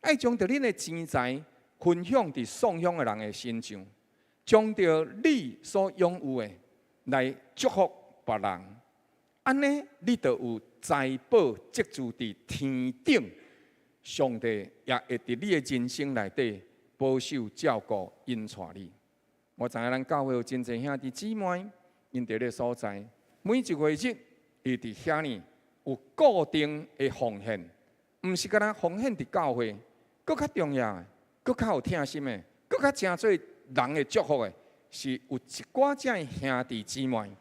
爱将着恁的钱财分享伫送享的人的身上，将着你所拥有的。来祝福别人，安尼你就有财宝积聚伫天顶，上帝也会伫你的人生内底保守照顾引带你。我知影咱教会有真侪兄弟姊妹，因伫咧所在，每一个月日，伊伫遐呢有固定的奉献，毋是干那奉献伫教会，搁较重要的，搁较有疼心的，搁较诚做人的祝福的，是有一寡遮兄弟姊妹，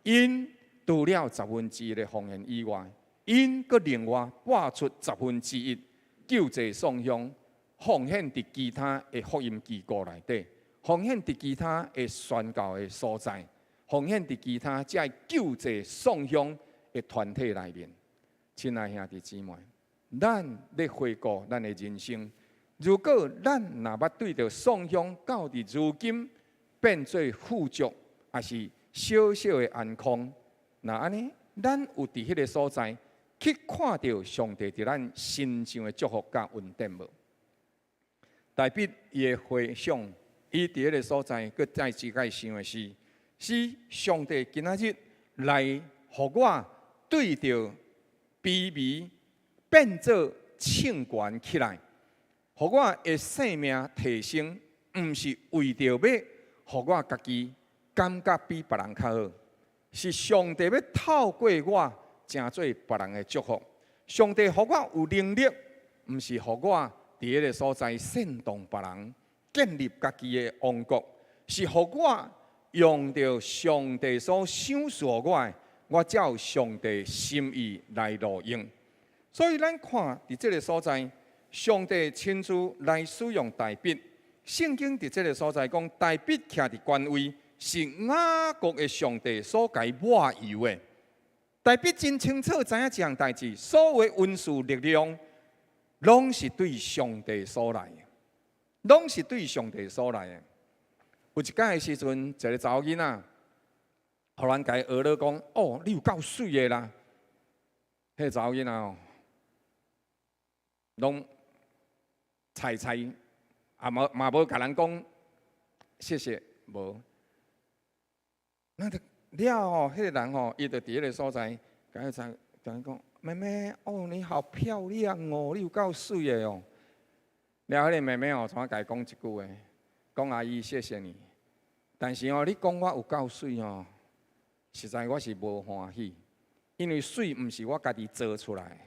因除了1/10的奉献以外，因搁另外拨出1/10，救济送乡，奉献伫其他的福音机构内底，奉献伫其他的宣教的所在，奉献伫其他遮救济送乡的团体内面。亲爱兄弟姊妹，咱咧回顾咱的人生，如果咱若捌对着送乡到伫如今变做富足，还是小小的安康，那安尼，咱有伫迄个所在去看到上帝伫咱身上的祝福甲恩典无？大笔伊的回想，伊伫迄个所在，佮再次甲伊想的是上帝今仔日来，互我对着卑微变做称权起来，互我的生命提升，毋是为着要互我家己感觉比别人较好，是上帝要透过我，成做别人的祝福。上帝互我有能力，毋是互我伫迄个所在煽动别人，建立家己的王国，是互我用着上帝所赏赐我的，我照上帝心意来路用。所以咱看伫这个所在，上帝亲自来使用大笔。圣经伫这个所在讲，大笔徛伫官位，是雅各的上帝所该抹油的。大笔真清楚知影这样代志，所有文士力量，拢是对上帝所来的，拢是对上帝所来的。有一届的时阵，一个查某囡仔，互咱家学了讲：“哦，你有够水的啦！”迄个查某囡仔哦，拢猜，啊嘛无甲人讲谢谢，无。那就了哦，迄个人哦，伊就伫迄个所在，甲伊讲：“妹妹，哦，你好漂亮哦，你有够水的哦。”了，迄个妹妹哦，怎甲伊讲一句话，讲阿姨谢谢你，但是哦，你讲我有够水哦，实在我是无欢喜，因为水毋是我家己做出来的，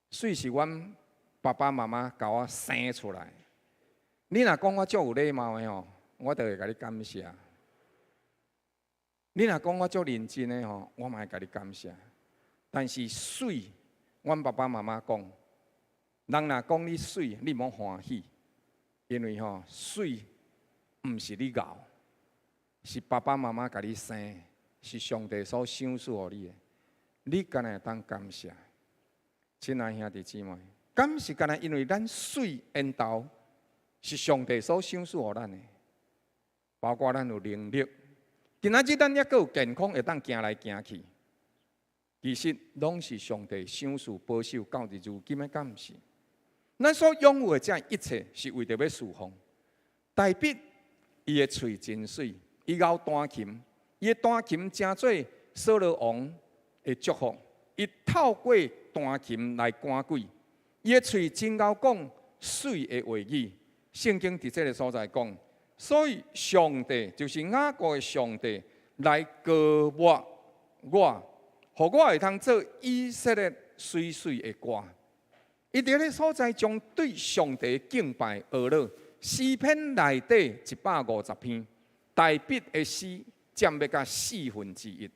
水是阮爸爸妈妈甲我生出来的。你若讲我足有礼貌的哦，我就会甲你感谢。你若讲我足认真的吼，我嘛会甲你感谢。但是水，阮爸爸妈妈讲，人若讲你水，你莫欢喜，因为吼水毋是你熬，是爸爸妈妈甲你生，是上帝所赏赐予你的，你干那会当感谢。亲爱兄弟姊妹，敢是干那因为咱水缘投，是上帝所赏赐予咱的，包括咱有能力。今仔日咱也阁有健康，会当行来行去，其实拢是上帝赏赐保守到日如今的，敢毋是？咱所拥有的这一切，是为着要侍奉。大笔伊的喙真水，伊咬弹琴，伊的弹琴真做扫罗王的祝福。伊透过弹琴来赶鬼，伊的喙真够讲水的话语。圣经伫这个所在讲。所以，上帝就是雅各的上帝来膏抹我，互我会通做以色列水水的歌。伊伫个所在将对上帝敬拜学了诗篇内底150篇，大笔的诗占要甲1/4。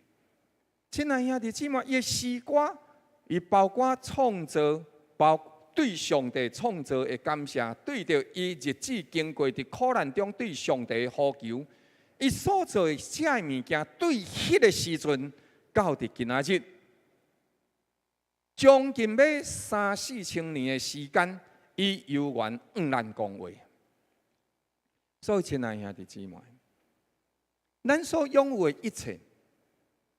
亲爱兄弟姊妹，伊的诗歌，伊包括创造，对上帝创造的感谢，对着伊日子经过伫苦难中对上帝的呼求，伊所做的这物件，对迄个时阵到伫今仔日，将近要3、4千年的时间，伊犹原毋咱讲话。所以，亲爱兄弟姊妹，咱所拥有的一切，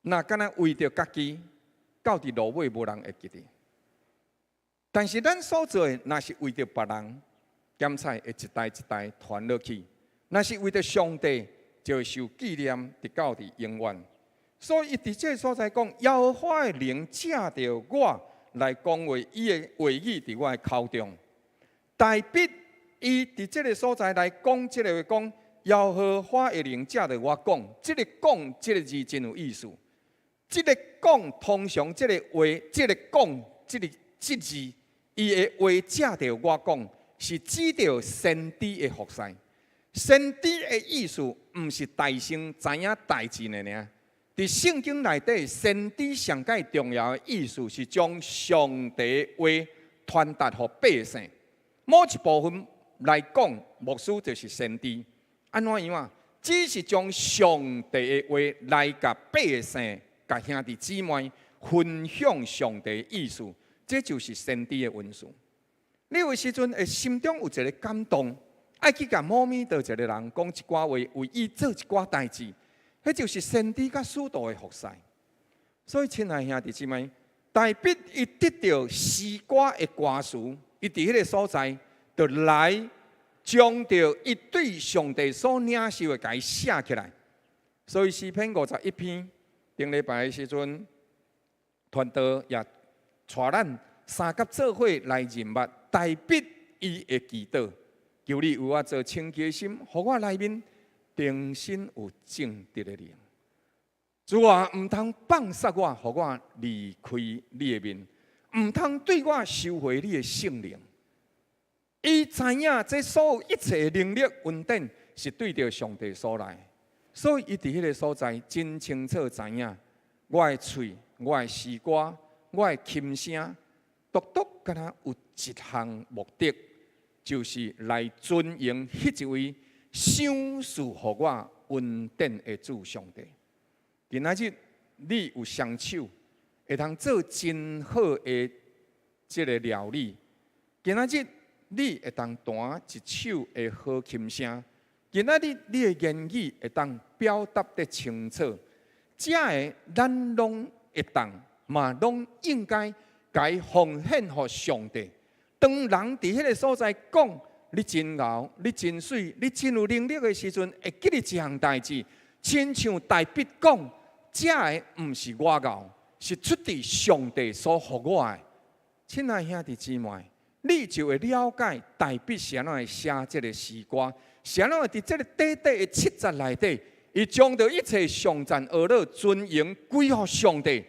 若敢若为着家己，到伫落尾无人会记得。但是咱所做的，若是为着别人，咸菜会一代一代传落去；若是为着上帝，就会受纪念，直到伫永远。所以，伊伫这个所在讲，耶和华的灵借着我来讲话，伊的话语伫我的口中。大笔伊伫这个所在来讲这个话，讲耶和华的灵借着我讲，这个讲这个字真有意思。这个讲通常这个话，这个讲这个字，伊的话借着我讲，是指着先知的服侍。先知的意思，毋是大圣知影代志的尔。伫圣经内底，先知上界重要的意思是将上帝话传达给百姓。某一部分来讲，牧师就是先知。安怎样啊？只是将上帝的话来甲百姓、甲兄弟姊妹分享上帝的意思，这就是先知的文书。你有时阵会心中有一个感动，爱去甲某咪的一个人讲一寡话，为伊做一寡代志。迄就是先知甲使徒的服侍。所以，亲爱兄弟姊妹，大笔伊得到诗歌的歌词，伊伫迄个所在，就来将着伊对上帝所领受的，甲伊写起来。所以诗篇51篇，顶礼拜的时阵，传道也带咱三甲做伙来认捌大笔伊的祈祷，求你为我做清洁心，互我内面。定心有正直的灵，主啊，唔通放杀我，互我离开你的面，唔通对我收回你的圣灵。伊知影这所有一切能力稳定是对着上帝所来，所以伊伫迄个所在真清楚知影，我的嘴、我的诗歌、我的琴声，独独敢若有一项目的，就是来尊迎迄一位。赏赐互我稳定的主上帝。今仔日你有双手，会通做真好的这个料理。今仔日你会当弹一首的好琴声。今仔日你的言语会当表达得清楚。这个咱拢会当，嘛拢应该该奉献给上帝。当人伫迄个所在讲。你真牛，你真水，你真有能力的时阵，会记你一项代志，亲像大笔讲，这个毋是我牛，是出自上帝所予我的。亲爱兄弟姊妹，你就会了解大笔是安怎会写这个诗歌，是安怎会伫这个短短的7节内底，伊将着一切上赞而乐尊荣归予上帝，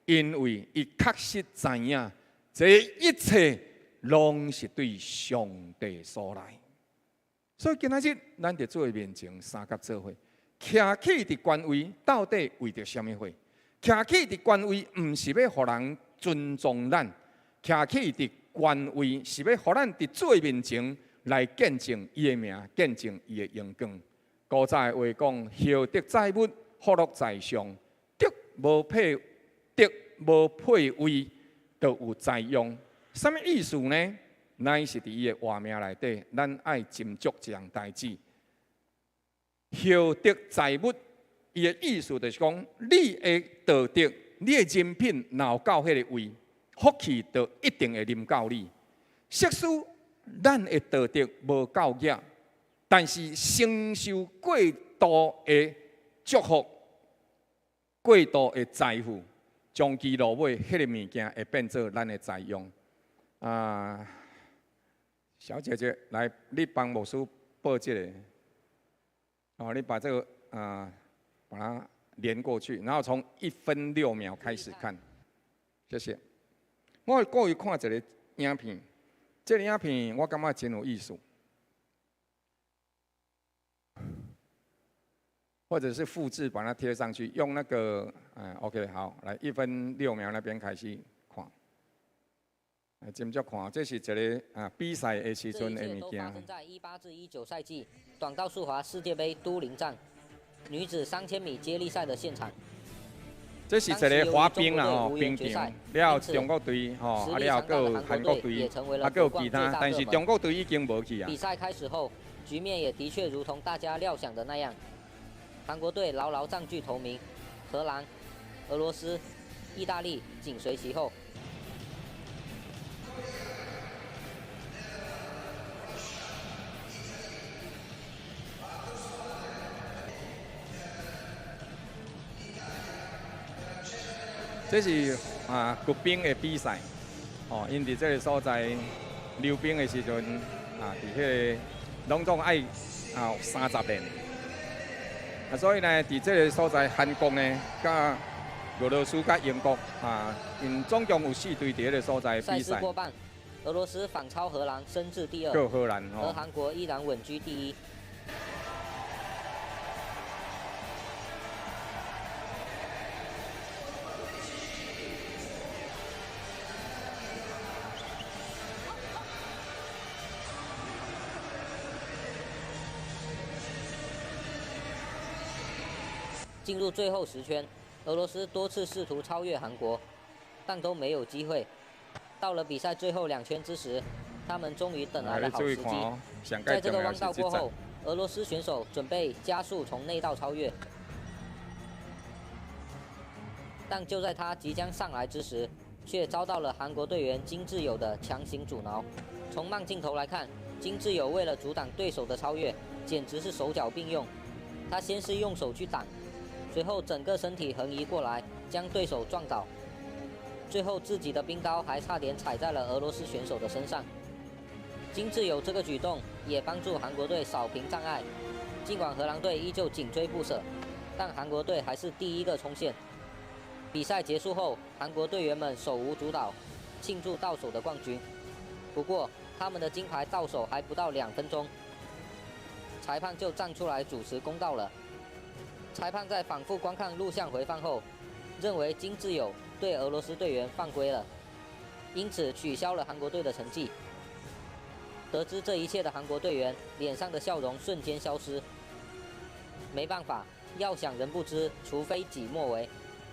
因为伊确实知影这一切。拢是对上帝所来，所以今仔日咱伫做面前三甲做伙，徛起伫官位，到底为着什么货？徛起伫官位，毋是要互人尊重咱，徛起伫官位是要互咱伫做面前来见证伊的名，见证伊的荣光。古早的话讲，孝德载物，福禄在上，德无配位，就有在用。什么意思呢？乃是伫伊的话名内底，咱爱斟酌这样代志。孝德载物，伊的意思就是讲，你的道德、你的人品，若有到迄个位，福气就一定会临到你。即使咱的道德无够野，但是承受过度的祝福、过度的财富，长期落尾，迄个物件会变做咱的财用。小姐姐，来，你帮牧师报这个。哦，你把这个把它连过去，然后从1分6秒开始看。谢谢。我过去看一个影片，这个影片我感觉真有意思。或者是复制把它贴上去，用那个OK 好，来1分6秒那边开始看。斟酌看，这是一个比赛的时阵的物件。
发生在18至19赛季短道速滑世界杯都灵站女子3000米接力赛的现场。
这是一个滑冰啦哦，冰场。了中国队吼，了有韩国队，有其他，但是中国队已经无去啊。
比赛开始后，局面也的确如同大家料想的那样，韩国队牢牢占据头名，荷兰、俄罗斯、意大利紧随其后。
这是国兵的比赛，哦，因伫这个所在溜冰的时阵伫迄个拢总爱30年，所以呢，伫这个所在韩国呢，甲俄罗斯甲英国因总共有4队伫迄个所在
赛
比赛。
事过半，俄罗斯反超荷兰，升至第2，
够荷兰
而韩国依然稳居第1。进入最后10圈，俄罗斯多次试图超越韩国，但都没有机会。到了比赛最后2圈之时，他们终于等来了好时机。在这个弯道过后，俄罗斯选手准备加速从内道超越，但就在他即将上来之时，却遭到了韩国队员金智友的强行阻挠。从慢镜头来看，金智友为了阻挡对手的超越，简直是手脚并用。他先是用手去挡，随后整个身体横移过来，将对手撞倒。最后自己的冰刀还差点踩在了俄罗斯选手的身上。金智友这个举动也帮助韩国队扫平障碍。尽管荷兰队依旧紧追不舍，但韩国队还是第一个冲线。比赛结束后，韩国队员们手舞足蹈，庆祝到手的冠军。不过，他们的金牌到手还不到2分钟，裁判就站出来主持公道了。裁判在反复观看录像回放后，认为金智友对俄罗斯队员犯规了，因此取消了韩国队的成绩。得知这一切的韩国队员脸上的笑容瞬间消失。没办法，要想人不知，除非己莫为。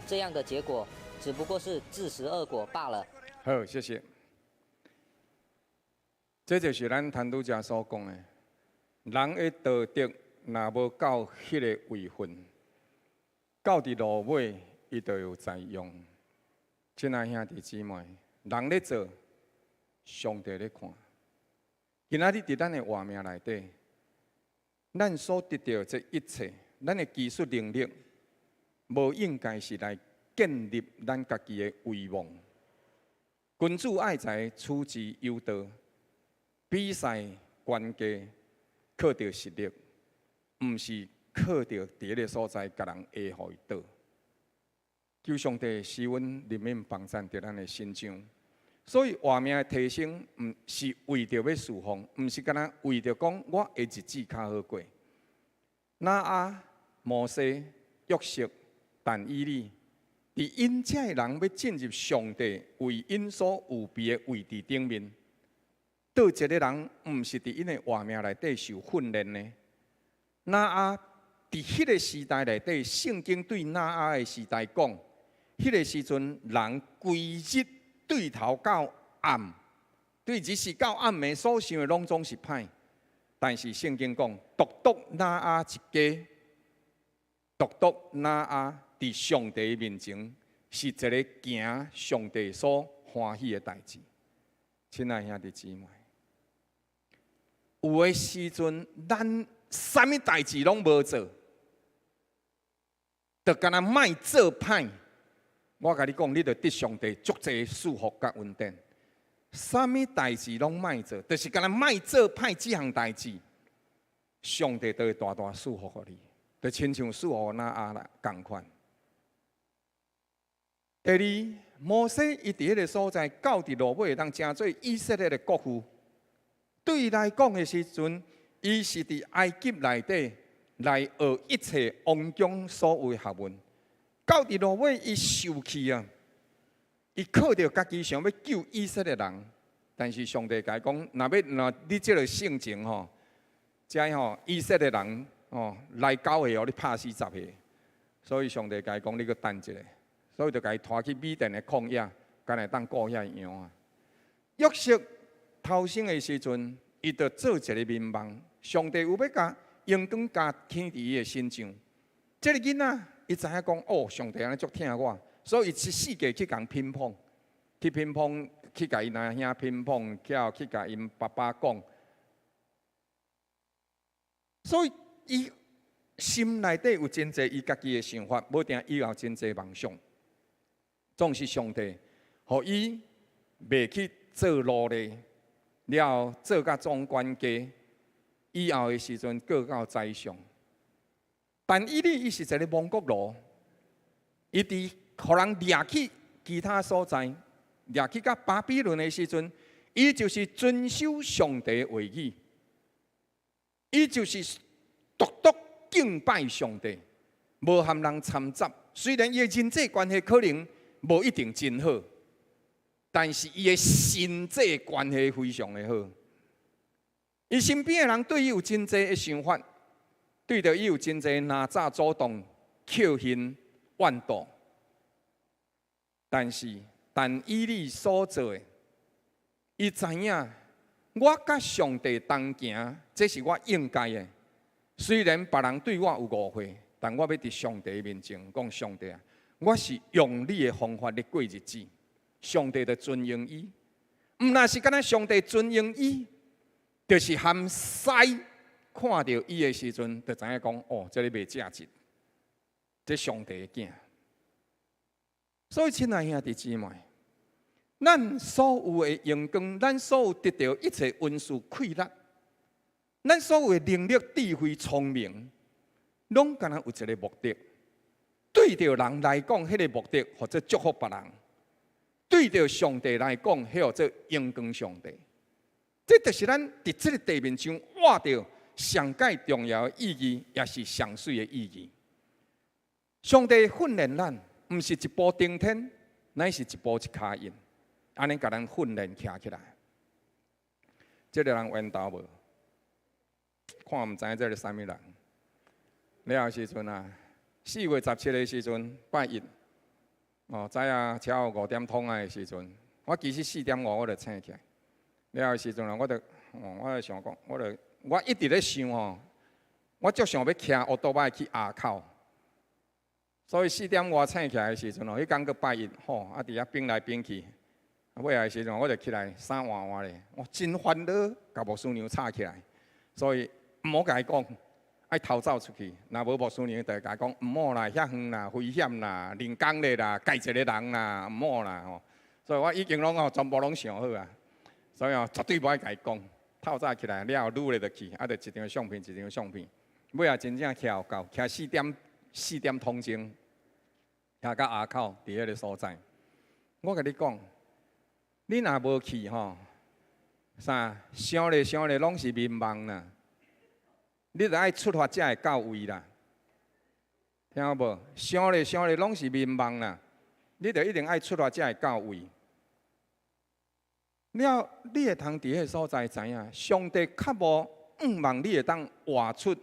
这样的结果只不过是自食恶果罢了。
好，谢谢。这就是咱谭主席所讲的，人的道德若无到迄个位分，到伫路尾，伊就有在用。亲爱兄弟姊妹，人咧做，上帝咧看。今仔日伫咱的活命内底，咱所得到这一切，咱的技术能力，无应该是来建立咱家己的威望。君主爱财，取之有道。比赛关键靠着实力，毋是靠着伫迄个所在甲人下互伊倒。求上帝使阮人民帮赞着咱的心肠。所以活命的提升，毋是为着要释放，毋是干那为着讲我的日子较好过。那摩西、约瑟、但以理，伫因遮的人要进入上帝为因所预备的位置顶面。倒一个人毋是伫因的活命内底受训练呢？那伫迄个时代内底，圣经对那的时代讲，迄个时阵人规日对头到暗，对日时到暗暝所想的拢总是歹。但是圣经讲，独那一家，独那伫上帝面前是一个行上帝所欢喜的代志。亲爱兄弟姊妹，有的时阵，咱啥物代志拢无做，就干那卖做歹。我甲你讲，你着得上帝足济祝福甲恩典。啥物代志拢卖做，就是干那卖做歹这项代志，上帝都会大大祝福互你，就亲像祝福那啦共款。第二，摩西伊伫迄个所在，到伫路尾当成做以色列的国父。对伊来讲的时阵，伊是伫埃及内底来学一切王宫所有学问。到伫路尾，伊受气啊！伊靠着家己想要救以色列人，但是上帝甲伊讲：若你这个性情吼，遮以色列人来9岁你拍死10岁。所以上帝甲伊讲：你搁等一下。所以就甲伊拖去米甸的旷野，干来当顾遐羊啊。约瑟头生的时阵，伊就做一个民望，上帝有要甲阳光加天伫伊的心上。这个囡仔，伊知影讲上帝安尼足疼我，所以伊一世界去共乒乓，去甲伊阿兄乒乓，去甲因爸爸讲。所以伊心内底有真侪伊家己的想法，无定以后真侪梦想。总是上帝，互伊袂去做奴隶，了做甲总管家，以后的时阵过到宰相。但以利伊是一个亡国奴，伊伫互人掠去其他所在，掠去到巴比伦的时阵，伊就是遵守上帝的话语，伊就是独独敬拜上帝，无和人掺杂。虽然伊的人际关系可能无一定真好，但是伊的心际关系非常的好。伊身边的人对伊有真济的想法。对着伊有真侪哪吒主动扣hin怨妒，但以你所做的，伊知影我甲上帝同行，这是我应该的。虽然别人对我有误会，但我要伫上帝面前讲：上帝啊，我是用你的方法咧过日子。上帝就尊荣伊，毋那是敢若上帝尊荣伊，就是含西。看到伊的时阵，就知影讲：哦，这里袂正直，这上帝的囝。所以，亲爱兄弟姊妹，咱所有的荣光，咱所有得到一切恩赐快乐，咱所有的能力、智慧、聪明，拢敢若有一个目的。对着人来讲，迄个目的或者祝福别人；对着上帝来讲，迄个做荣光上帝。这就是咱伫这个地面上活着。上界重要的意义，也是上水的意义。上帝训练咱，毋是一步登天，乃是一步一脚印，安尼甲咱训练徛起来。这个人缘投无？看毋知这是啥物人。了后时阵啊，4月17的时阵，拜一，早啊，超5点通啊的时阵，我其实4点5我就醒起来。了后时阵啊，我就想讲，我一直咧想吼，我足想要骑奥多摆去埡口，所以4点5醒起来的时阵迄天个拜一，伫遐冰来冰去，尾下的时阵我就起来衫换换咧，我真烦恼，甲牧师娘吵起来，所以毋好甲伊讲，爱逃走出去，若无牧师娘就甲伊讲，毋好啦，遐远啦，危险啦，人工咧啦，介一个人啦，毋好啦吼，所以我已经全部拢想好啊，所以绝对无爱甲伊讲。透早起来了后，愈咧就去，就一张相片，一张相片。尾仔真正徛有够，徛4点通钟，徛到埡口伫迄个所在。我甲你讲，你若无去吼，想咧拢是迷茫啦。你着爱出发才会到位啦，听有无？想咧拢是迷茫啦，你着一定爱出发才会到位。了，你会通伫迄个所在知影，上帝较无望你会当活出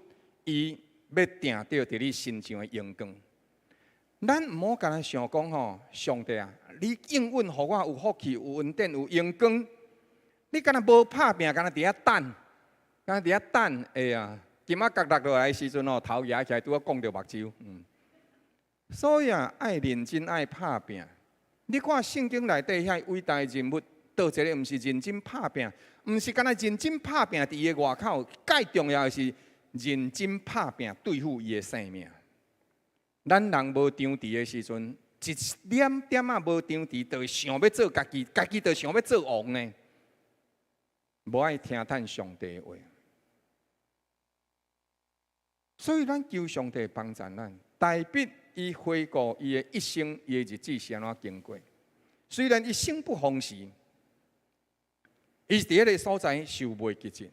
伊要定到伫你身上的荣光。咱毋好干那想讲吼，上帝啊，你永远互我有福气、有恩典、有荣光。你干那无拍拼，干那伫遐等，干那伫遐等，哎呀，今仔角落落来的时阵吼，头摇起来拄好讲着目睭，所以啊，爱认真，爱拍拼。你看圣经内底遐伟大的人物。倒一个毋是认真拍拼，毋是干那认真拍拼伫伊的外口，介重要的是认真拍拼对付伊的生命。咱人无张持的时阵，一点点啊无张持，就想要做家己，家己就想要做王呢。无爱听叹上帝的话，所以咱求上帝帮助咱。大笔伊回顾伊的一生，伊的日子是安怎经过？虽然伊生不逢时。伊伫迄个所在受袂吉尽，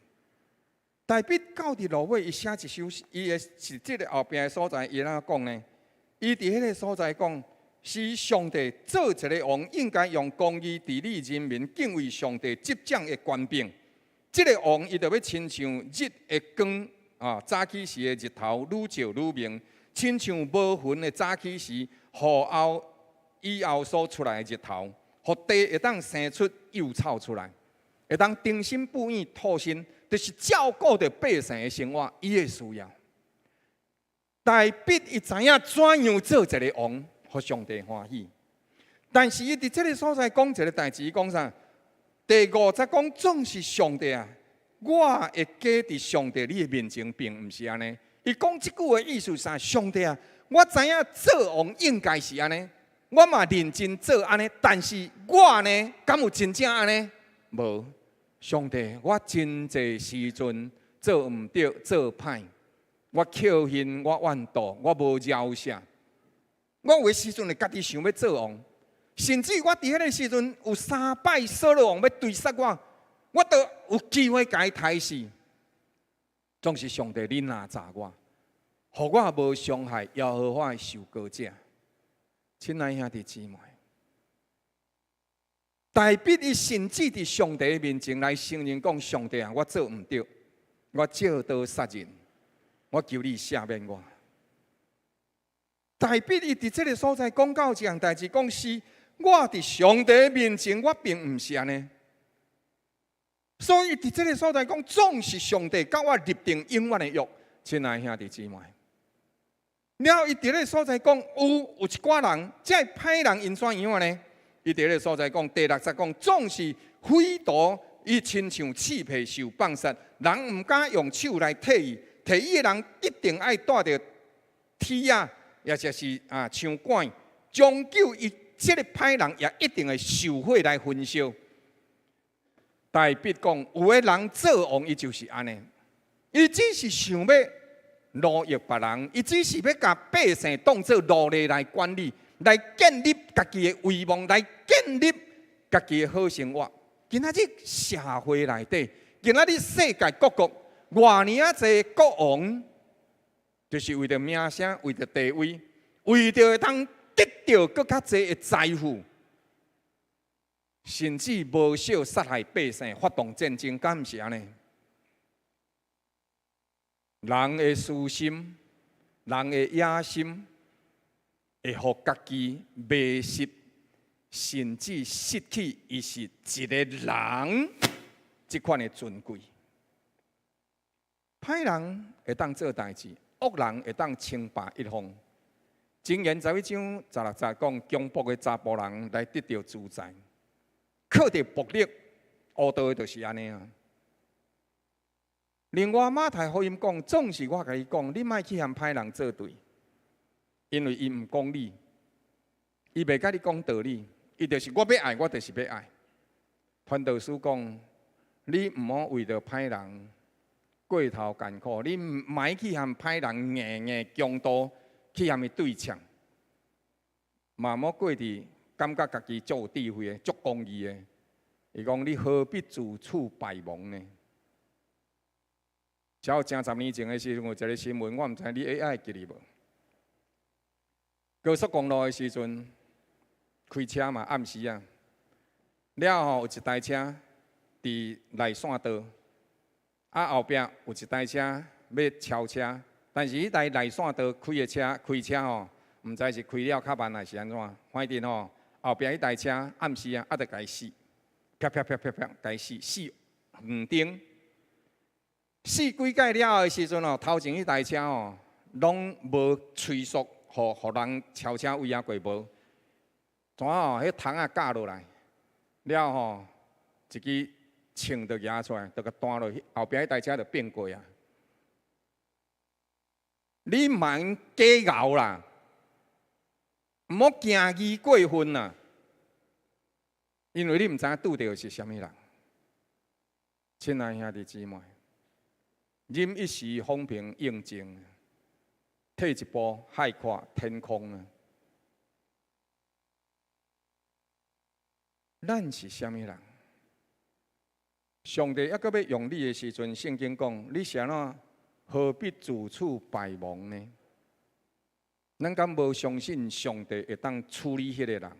大笔到伫落尾，伊写一首，伊的是即个后壁的所在，伊安怎讲呢？伊伫迄个所在讲，是上帝做一个王，应该用公义治理人民，敬畏上帝执掌的权柄。即个王，伊就要亲像日的光早起时的日头，愈照愈明，亲像无云的早起时，雨后以后所出来的日头，互地会当生出幼草出来。会当定心不厌吐心，就是照顾着百姓的生活，伊的需要。大笔伊知影怎样做一个王，互上帝欢喜。但是伊伫这个所在讲一个代志，伊讲啥？第5则讲总是上帝啊，我会假伫上帝你的面前，并毋是安尼。伊讲即句的意思啥？上帝啊，我知影做王应该是安尼，我嘛认真做安尼，但是我呢，敢有真正安尼？无，上帝，我真济时阵做毋对，做歹，我侥幸，我怨妒，我无饶啥。我有诶时阵会家己想要做王，甚至我伫迄个时阵有3摆扫罗王要追杀我，我都有机会甲伊杀死。总是上帝你哪查我，互我无伤害耶和华受膏者。亲爱兄弟姊妹，大卫伊甚至伫上帝面前来承认讲：上帝啊，我做毋对，我借刀杀人，我求你赦免我。大卫伊伫这个所在讲到这样代志，讲是我伫上帝面前，我并毋是安尼。所以伫这个所在讲，总是上帝甲我立定永远的约。亲爱兄弟姊妹。了后，伊伫个所在讲，有一寡人，即系歹人，因怎样呢？伊伫个所在讲，第60讲，总是匪徒，伊亲像刺皮受放杀，人毋敢用手来替伊，替伊的人一定爱带着铁啊，也就是枪管，终究伊即个歹人也一定会受火来焚烧。大卫讲，有个人做王，伊就是安尼，伊只是想要奴役别人，伊只是要把百姓当作奴隶来管理，来建立家己的威望，来建立家己的好生活。今仔日社会内底，今仔日世界各国，偌尔啊侪国王，就是为着名声，为着地位，为着会当得到更较侪的财富，甚至无少杀害百姓，发动战争，敢毋是安尼？人的私心，人的野心，会互家己迷失，甚至失去伊是一个人这款的尊贵。歹人会当做代志，恶人会当称霸一方。箴言11章16节讲，强暴的查甫人来得到自在，靠着暴力，恶道的就是安尼啊。另外，马太福音讲，总是我甲你讲，你莫去和歹人作对，因为伊毋讲理，伊袂甲你讲道理，伊就是我要爱，我就是要爱。传道书讲，你毋好为着歹人过头艰苦，你莫去和歹人硬硬强盗去和伊对呛，嘛莫过伫感觉家己足有智慧的、足公义的。伊讲，你何必自处败亡呢？只有前10年前的时阵，有一个新闻，我毋知你 AI 记哩无？高速公路的时阵，开车嘛，暗时啊，了后有一台车伫内线道，后壁有一台车要超车，但是迄台内线道开车吼，毋知是开了较慢还是安怎，反正吼后壁迄台车暗时啊，得甲伊死，啪啪啪啪啪，甲伊死黄灯。死几届了后的时阵哦，头前迄台车哦，拢无催速，互人超车位啊过无，怎哦？迄窗啊架落来，了吼，一支枪就举出来，就甲弹落去，后壁迄台车就变过啊！你莫假熬啦，毋好惊疑过分啦，因为你毋知影拄到是啥物人。亲爱兄弟姊妹。忍一时风平浪静，退一步海阔天空啊！咱是啥物人？上帝还阁要用你的时阵，圣经讲，你是安怎何必自处败亡呢？咱敢无相信上帝会当处理迄个人？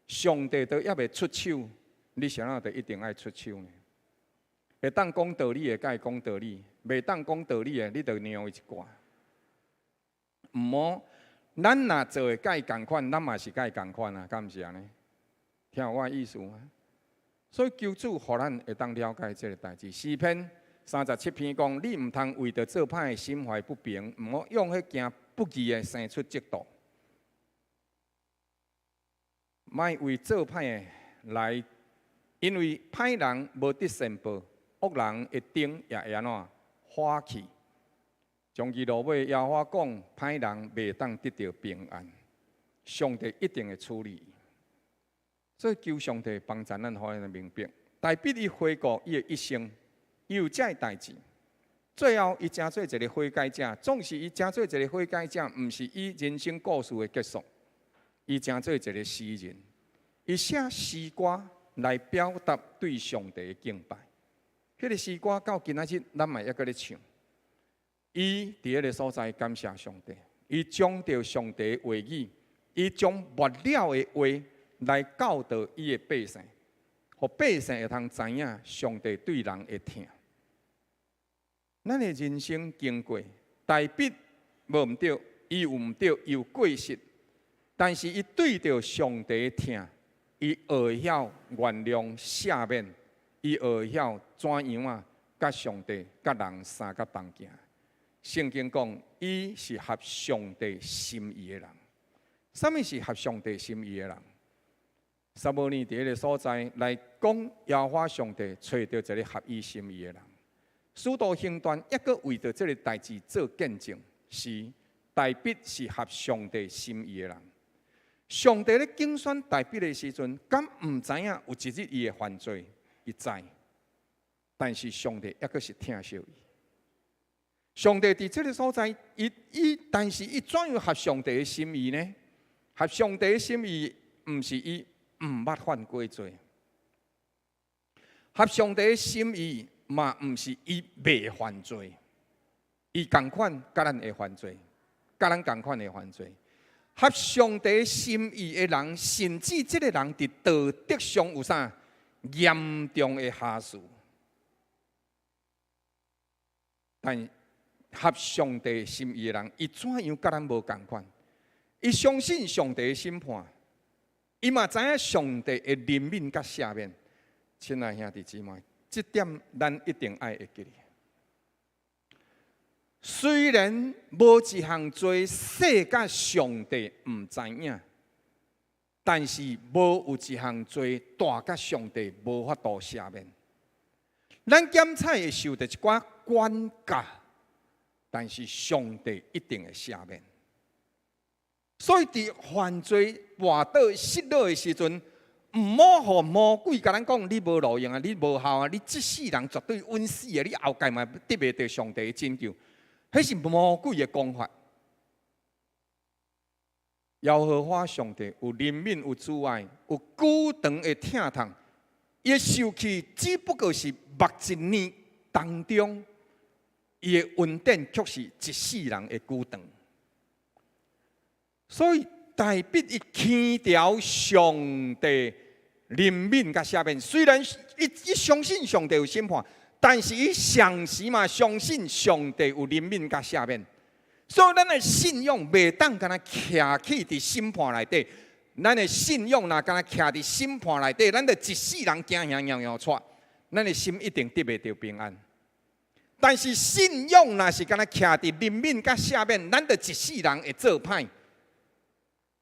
上帝都还未出手，你是安怎就一定爱出手呢？会当讲道理的，该讲道理；袂当讲道理的，你就让伊一寡。毋好，咱若做会该共款，咱嘛是该共款啊，敢毋是安尼？听有我的意思吗？所以求主，互咱会当了解这个代志。诗篇37篇讲：你毋通为着做歹的心怀不平，毋好用迄件不义的生出嫉妒，莫为做歹的来，因为歹人无得善报。恶人一定也会安怎花去，将其落尾。耶和华讲，歹人袂当得到平安。上帝一定会处理。所以求上帝帮助咱，互咱明白，大必伊回顾伊的一生，伊有这代志。最后，伊成做一个悔改者，总是伊成做一个悔改者，毋是伊人生故事的结束。伊成做一个诗人，伊写诗歌来表达对上帝的敬拜。迄个诗歌到今仔日，咱嘛还搁咧唱。伊伫迄个所在感谢上帝，伊将着上帝的话语，伊将末了的话来教导伊的百姓，互百姓会通知影上帝对人的疼。咱的人生经过，大必无毋对，伊有毋对，伊有过失，但是伊对着上帝的疼，伊学晓原谅赦免，伊学晓怎样啊，甲上帝、甲人三甲同行。圣经讲，伊是合上帝心意的人。什么是合上帝心意的人？撒母耳伫迄个所在来讲，耶和华上帝找到一个合伊心意的人。使徒行传抑阁为着这个代志做见证，是大必是合上帝心意的人。上帝咧竞选大必的时阵，敢毋知影有一日伊会犯罪？伊知，但是上帝抑阁是疼惜伊。上帝伫这个所在，但是伊怎样合上帝的心意呢？合上帝的心意，毋是伊毋捌犯过罪。合上帝的心意，嘛毋是伊未犯罪。伊共款甲咱会犯罪，甲咱共款会犯罪。合上帝心意的人，甚至这个人伫道德上有啥严重的瑕疵，但合上帝心意的人，伊怎样甲咱无共款？伊相信上帝的审判，伊嘛知影上帝的怜悯甲赦免。亲爱兄弟姊妹，这点咱一定爱会记哩。虽然无一项罪说甲上帝毋知影，但是无有一项罪大甲上帝无法度赦免。咱检采会受到一寡管教，但是上帝一定会赦免。所以伫犯罪滑倒失落的时阵，毋好互魔鬼甲咱讲你无路用啊，你无效啊，你这世人绝对稳死啊，你后界嘛得袂到上帝的拯救。迄是魔鬼的讲法。耶和华上帝有怜悯，有慈爱，有久长的疼痛。伊的受气只不过是目一年当中，伊的恩典却是一世人的久长。所以大必伊轻调上帝怜悯甲赦免，虽然伊相信上帝有审判。但是伊上时嘛，相信上帝有怜悯甲赦免，所以咱的信仰袂当干那徛起伫审判内底。咱的信仰若干那徛伫审判内底，咱就一世人惊惶惶惶喘，咱的心一定得袂到平安。但是信仰若是干那徛伫怜悯甲赦免，咱就一世人会做歹。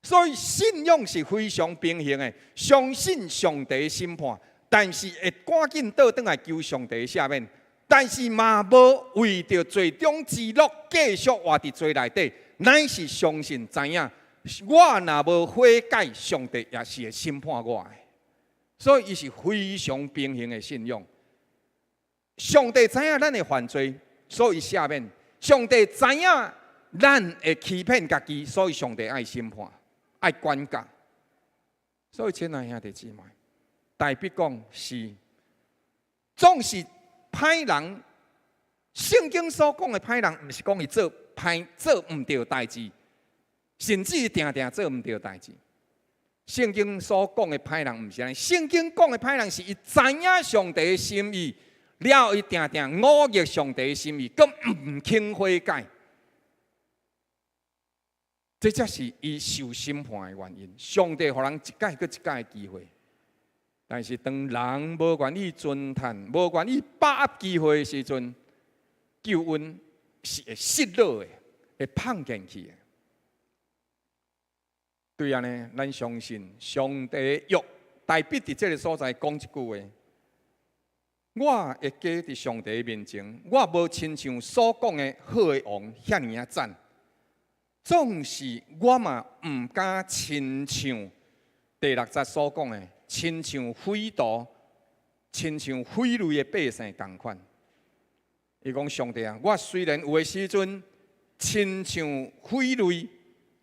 所以信仰是非常平衡的，相信上帝的审判。但是会赶紧倒转来求上帝的赦免，但是嘛无为着罪中之乐继续活伫罪内底，乃是相信知影，我若无悔改，上帝也是会审判我的。所以伊是非常平衡的信仰。上帝知影咱会犯罪，所以赦免；上帝知影咱会欺骗家己，所以上帝爱审判、爱管教。所以亲爱兄弟姊妹。大必讲是，总是歹人。圣经所讲的歹人，毋是讲伊做毋对代志，甚至伊定定做毋对代志。圣经所讲的歹人，毋是安尼。圣经讲的歹人是伊知影上帝的心意，了后伊定定误逆上帝的心意，佮毋肯悔改。这才是伊受审判的原因。上帝互人一届搁一届的机会。但是，当人无愿意尊叹、无愿意把握机会的时阵，救恩是会失落的，会放进去的。对啊呢，咱相信上帝的约，大必伫这个所在讲一句话：我会记伫上帝的面前，我无亲像所讲的好的王遐尔啊赞。总是我嘛唔敢亲像第6节所讲的，亲像匪徒、亲像匪类的百姓同款。伊讲上帝啊，我虽然有的时阵亲像匪类，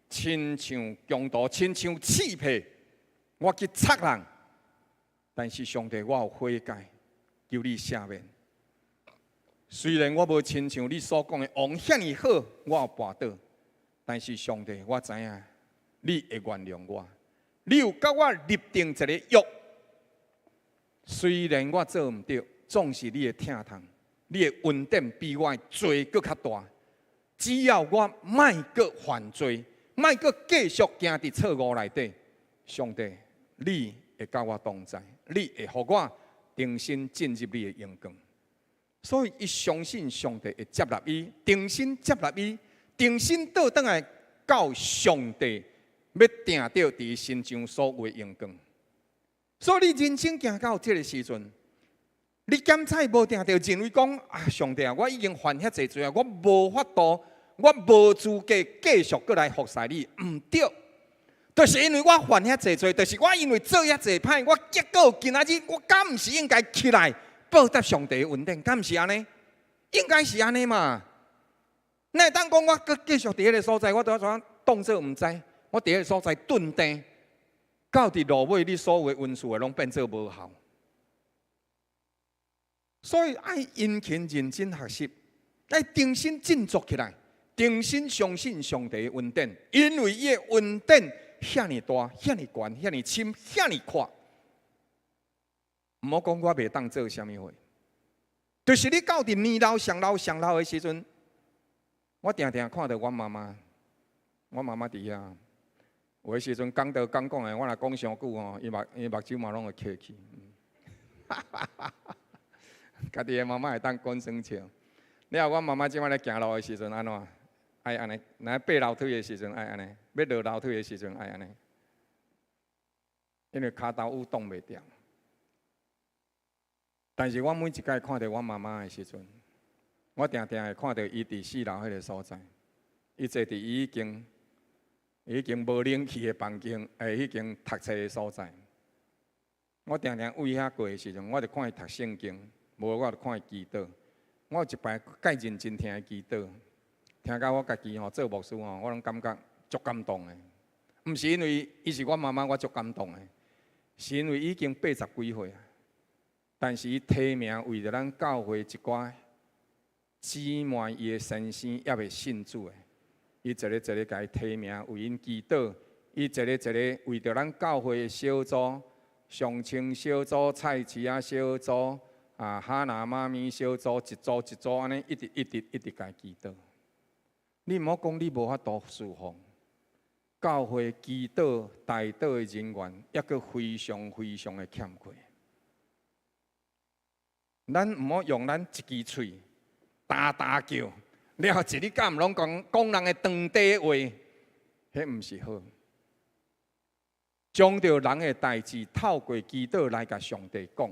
亲像强盗，亲像刺客，我去杀人，但是上帝，我有悔改，求你赦免。虽然我无亲像你所讲的王遐尼好，我有跋倒，但是上帝，我知影你会原谅我，你有甲我立定一个约。虽然我做唔对，总是你的疼痛，你的恩典比我的罪搁较大。只要我莫搁犯罪，莫搁继续行伫错误内底，上帝，你会甲我同在，你会互我重新进入你的荣光。所以，伊相信上帝会接纳伊，重新接纳伊，重新倒转来到上帝要定到伫身上所有的荣光。所以，你人生行到这个时阵，你检查无定到，认为讲啊，上帝啊，我已经犯遐济罪啊，我无法度，我无资格继续过来服侍你，唔对。就是因为我犯遐济罪，就是我因为做遐济歹，我结果今仔日我敢唔是应该起来报答上帝的恩典？敢唔是安尼？应该是安尼嘛。那当讲我搁继续伫迄个所在，我都怎当作唔知，我伫迄个所在顿定，到伫落尾，你所有的恩赐会拢变做无效。所以爱殷勤认真学习，爱重新振作起来，重新相信上帝的恩典，因为伊的恩典遐尼大、遐尼悬、遐尼深、遐尼阔。唔好讲我袂当做啥物货，就是你到伫年老上老上老的时阵，我定定看到我妈妈伫遐，有的时阵讲到讲的，我若讲伤久吼，伊目睭嘛拢会揢去。家己的妈妈会当讲生笑。了后，我妈妈即摆咧行路的时阵安怎？爱安尼，若爬楼梯的时阵爱安尼，要落楼梯的时阵爱安尼，因为骹头有动袂掉。但是我每一摆看到我妈妈的时阵，我定定会看到伊伫4楼迄个所在，伊坐伫已经无冷气的房间，迄间读册的所在。我定定为遐过的时阵，我就看伊读圣经，无我就看伊祈祷。我有一摆介认真听伊祈祷，听到我家己做牧师我拢感觉足感动的。毋是因为伊是我妈妈，我足感动的，是因为已經80幾歲啊。但是伊提名為着咱教會一寡姊妹伊的先生也未信主的，伊一個一個甲伊提名為因祈禱，伊一個一個為着咱教會的小組、上清小組、菜市仔小組、哈拿媽咪小組，一組一組安尼一直甲伊祈禱。你毋好講你無法度侍奉，教會祈禱代禱的人員，抑閣非常非常的欠缺。咱毋好用咱一支喙大叫，了后一日敢毋拢讲人的长地话，迄毋是好。將着人的代志透過祈禱來甲上帝講，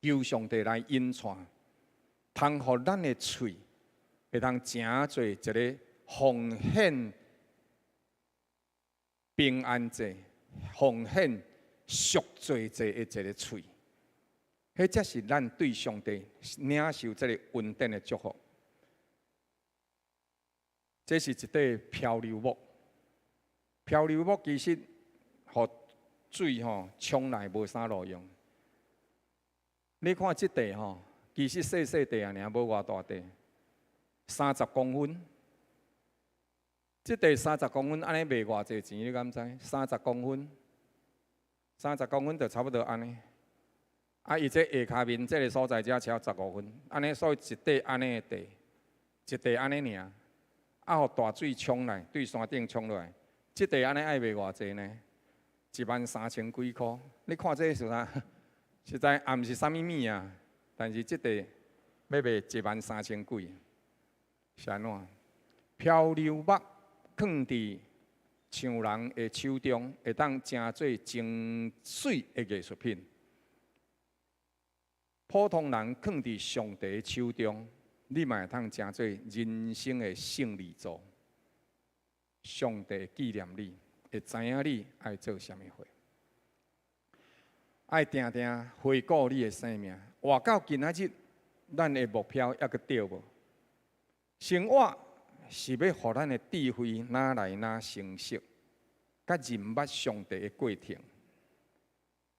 求上帝來引帶，通互咱的喙會通誠做一個奉獻平安祭、奉獻贖罪祭的一個喙。迄才是咱对上帝領受這個恩典的祝福。這是一塊漂流木，漂流木其實互水沖來無啥路用。你看這地其實細細地啊，無偌大地，30公分。這地30公分，安尼賣偌濟錢？你敢知？30公分，30公分就差不多安尼。伊這下骹面這個所在只超15分，安尼所以一塊安尼的地，一地安尼爾，互大水沖來，對山頂沖落來，這地安尼愛賣偌濟呢？13000幾塊。你看這是啥？實在也毋是啥物物啊，但是這地要賣13000幾，是安怎？漂流木囥佇像人的手中，會當成做真水的藝術品。普通人囥伫上帝的手中，你嘛會通成做人生的勝利組。上帝纪念你，会知影你爱做啥物货，爱定定回顾你的生命。活到今仔日，咱的目标还阁对无？生活是要互咱的智慧哪来哪成熟，甲认捌上帝的过程，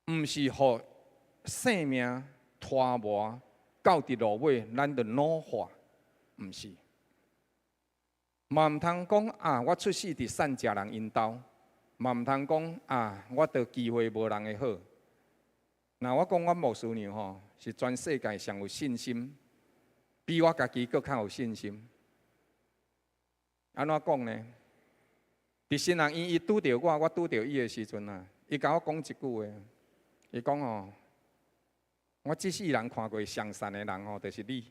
毋是互生命拖磨到伫落尾，咱就老化，毋是。嘛毋通讲啊，我出世伫善食人因兜，嘛毋通讲啊，我得机会无人会好。那我讲我牧师娘吼，是全世界上有信心，比我家己更较有信心。安怎讲呢？伫新人院伊拄着我，我拄着伊的时阵啊，伊甲我讲一句话，伊讲吼，我这世人看过上善的人吼，就是你。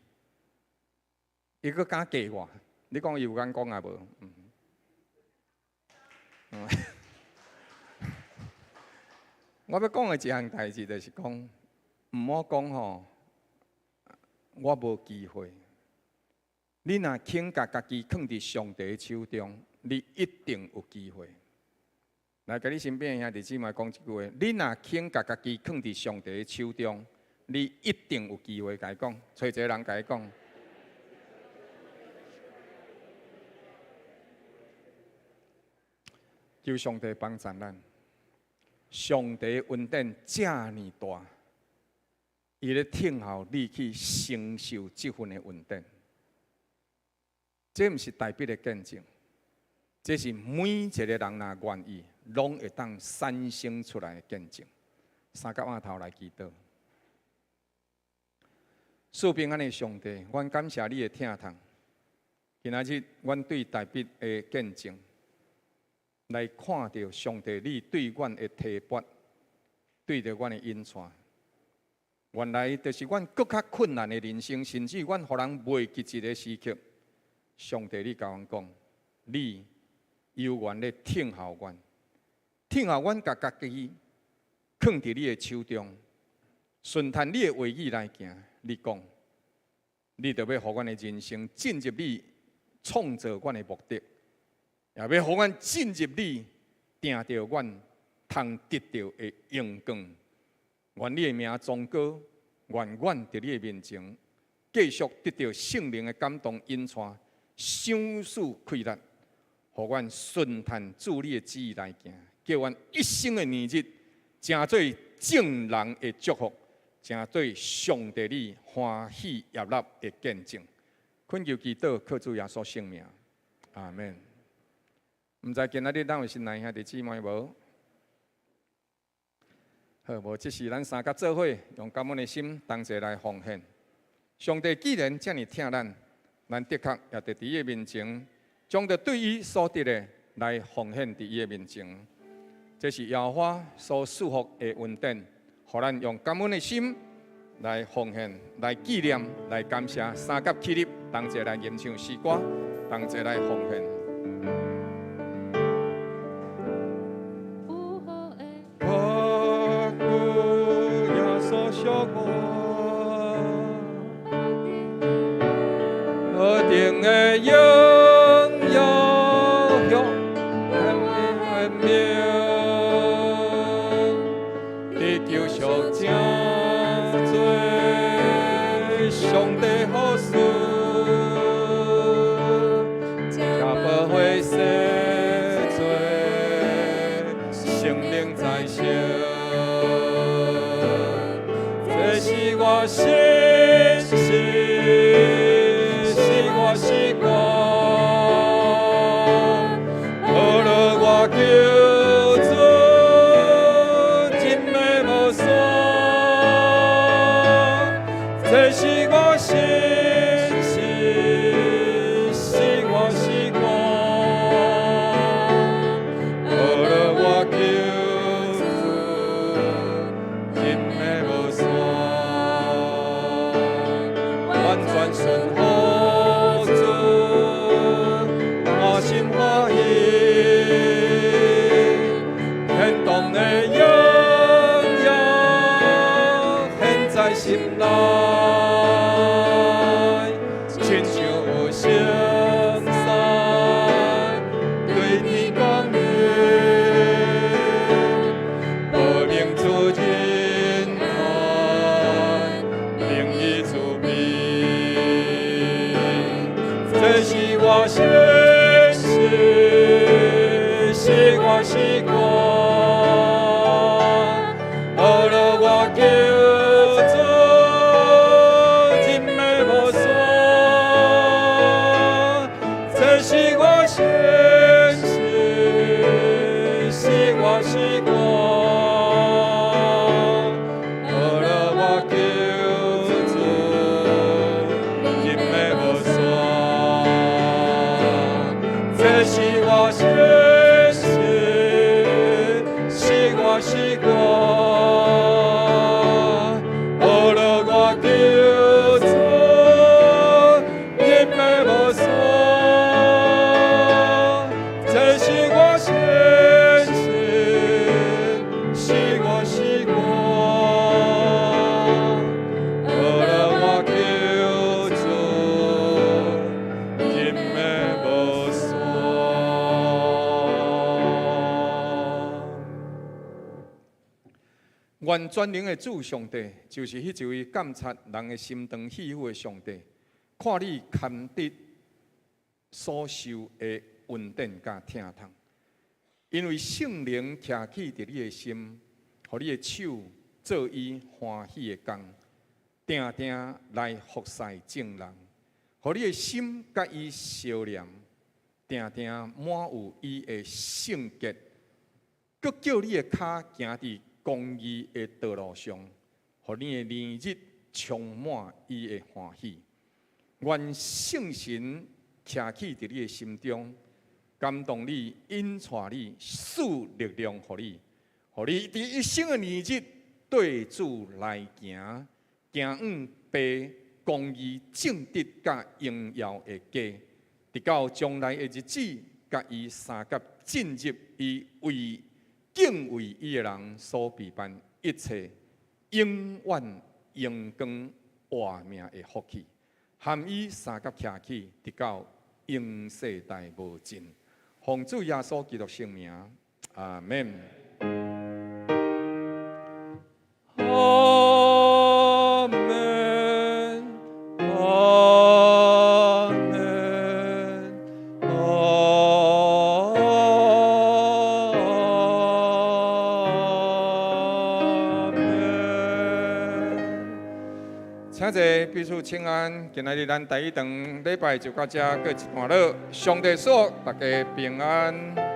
伊阁敢嫁我，你讲伊有敢讲啊无？我要讲的一项代志，就是讲，毋好讲吼，我无机会。你若肯甲家己放伫上帝手中，你一定有机会。来，甲你身边的兄弟姊妹讲一句话：你若肯甲家己放伫上帝手中，你一定有机会。甲伊讲，找一个人甲伊讲。求上帝帮助咱。上帝恩典这么大，伊咧听候你去承受这份的恩典。这毋是代笔的见证，这是每一个人若愿意，拢会当产生出来的见证。三角碗头来祈祷，赐平安的上帝，阮感谢你的听痛。今仔日，阮对代笔的见证。来看到上帝你对阮的提拔，对着阮的引传，原来就是阮更较困难的人生，甚至阮互人袂记一个时刻，上帝你甲阮讲，你有缘咧听候阮，听候阮甲家己放伫你的手中，顺探你的话语来行。你讲，你就要互阮的人生进入你创造阮的目的。也要互阮进入你，定着阮通得到的荣光。愿你的名崇高，愿阮伫你的面前，继续得到圣灵的感动引传，赏赐开力，互阮顺探主你的旨意来行，叫阮一生的年日，成做正人的祝福，成做上帝你欢喜悦纳的见证。恳求祈祷，靠主耶稣圣名，阿门。毋知今仔日咱有新来兄弟姊妹无？好，无即是咱三甲做伙，用感恩的心，同齐来奉献。上帝既然遮尔疼咱，咱的确也伫伊的面前，将着对伊所得的来奉献伫伊的面前。这是耶和华所赐福的恩典，互咱用感恩的心来奉献、来纪念、来感谢。三甲起立，同齐来吟唱诗歌，同齐来奉献。何定的荣耀向人民，地球上正多上帝好事，也不会世做生灵在生，这是我心事。是光，好了我求主，真美无双，这是我心事，是我是光，好了我求主，真美无双，完全顺服。心欢喜，天堂的荣耀现在心内，亲像有圣山对你我心事，是我习惯，学了我叫做真的无山，这是我心事，是我习惯。这是我心事，是我习惯，学了我叫做人的无山。这是我心事，是我习惯，学了我叫做人的无山。愿全能的主上帝，就是迄一位监察人的心肠肺腑的上帝，看你堪得所受的恩典甲疼痛，因为圣灵徛起伫你的心，互你的手做伊欢喜的工，定定来服侍众人，互你的心甲伊相连，定定满有伊的圣洁，佮叫你的脚行伫公义的道路上，互你的年日充满伊的欢喜。愿圣神徛起伫你的心中，感动你，引带你，赐力量互你，互你伫一生的年日对主来行，行往白公义、正直甲荣耀的家，直到将来的日子，甲伊三甲进入伊为敬畏伊的人所备办一切永远荣光活命的福气，含伊三甲徛起，直到永世代无尽。奉主耶稣基督圣名，阿门。阿门，阿门，阿门。请坐，彼此请安。今日咱第一堂礼拜就到这，过一段落。上帝祝大家平安。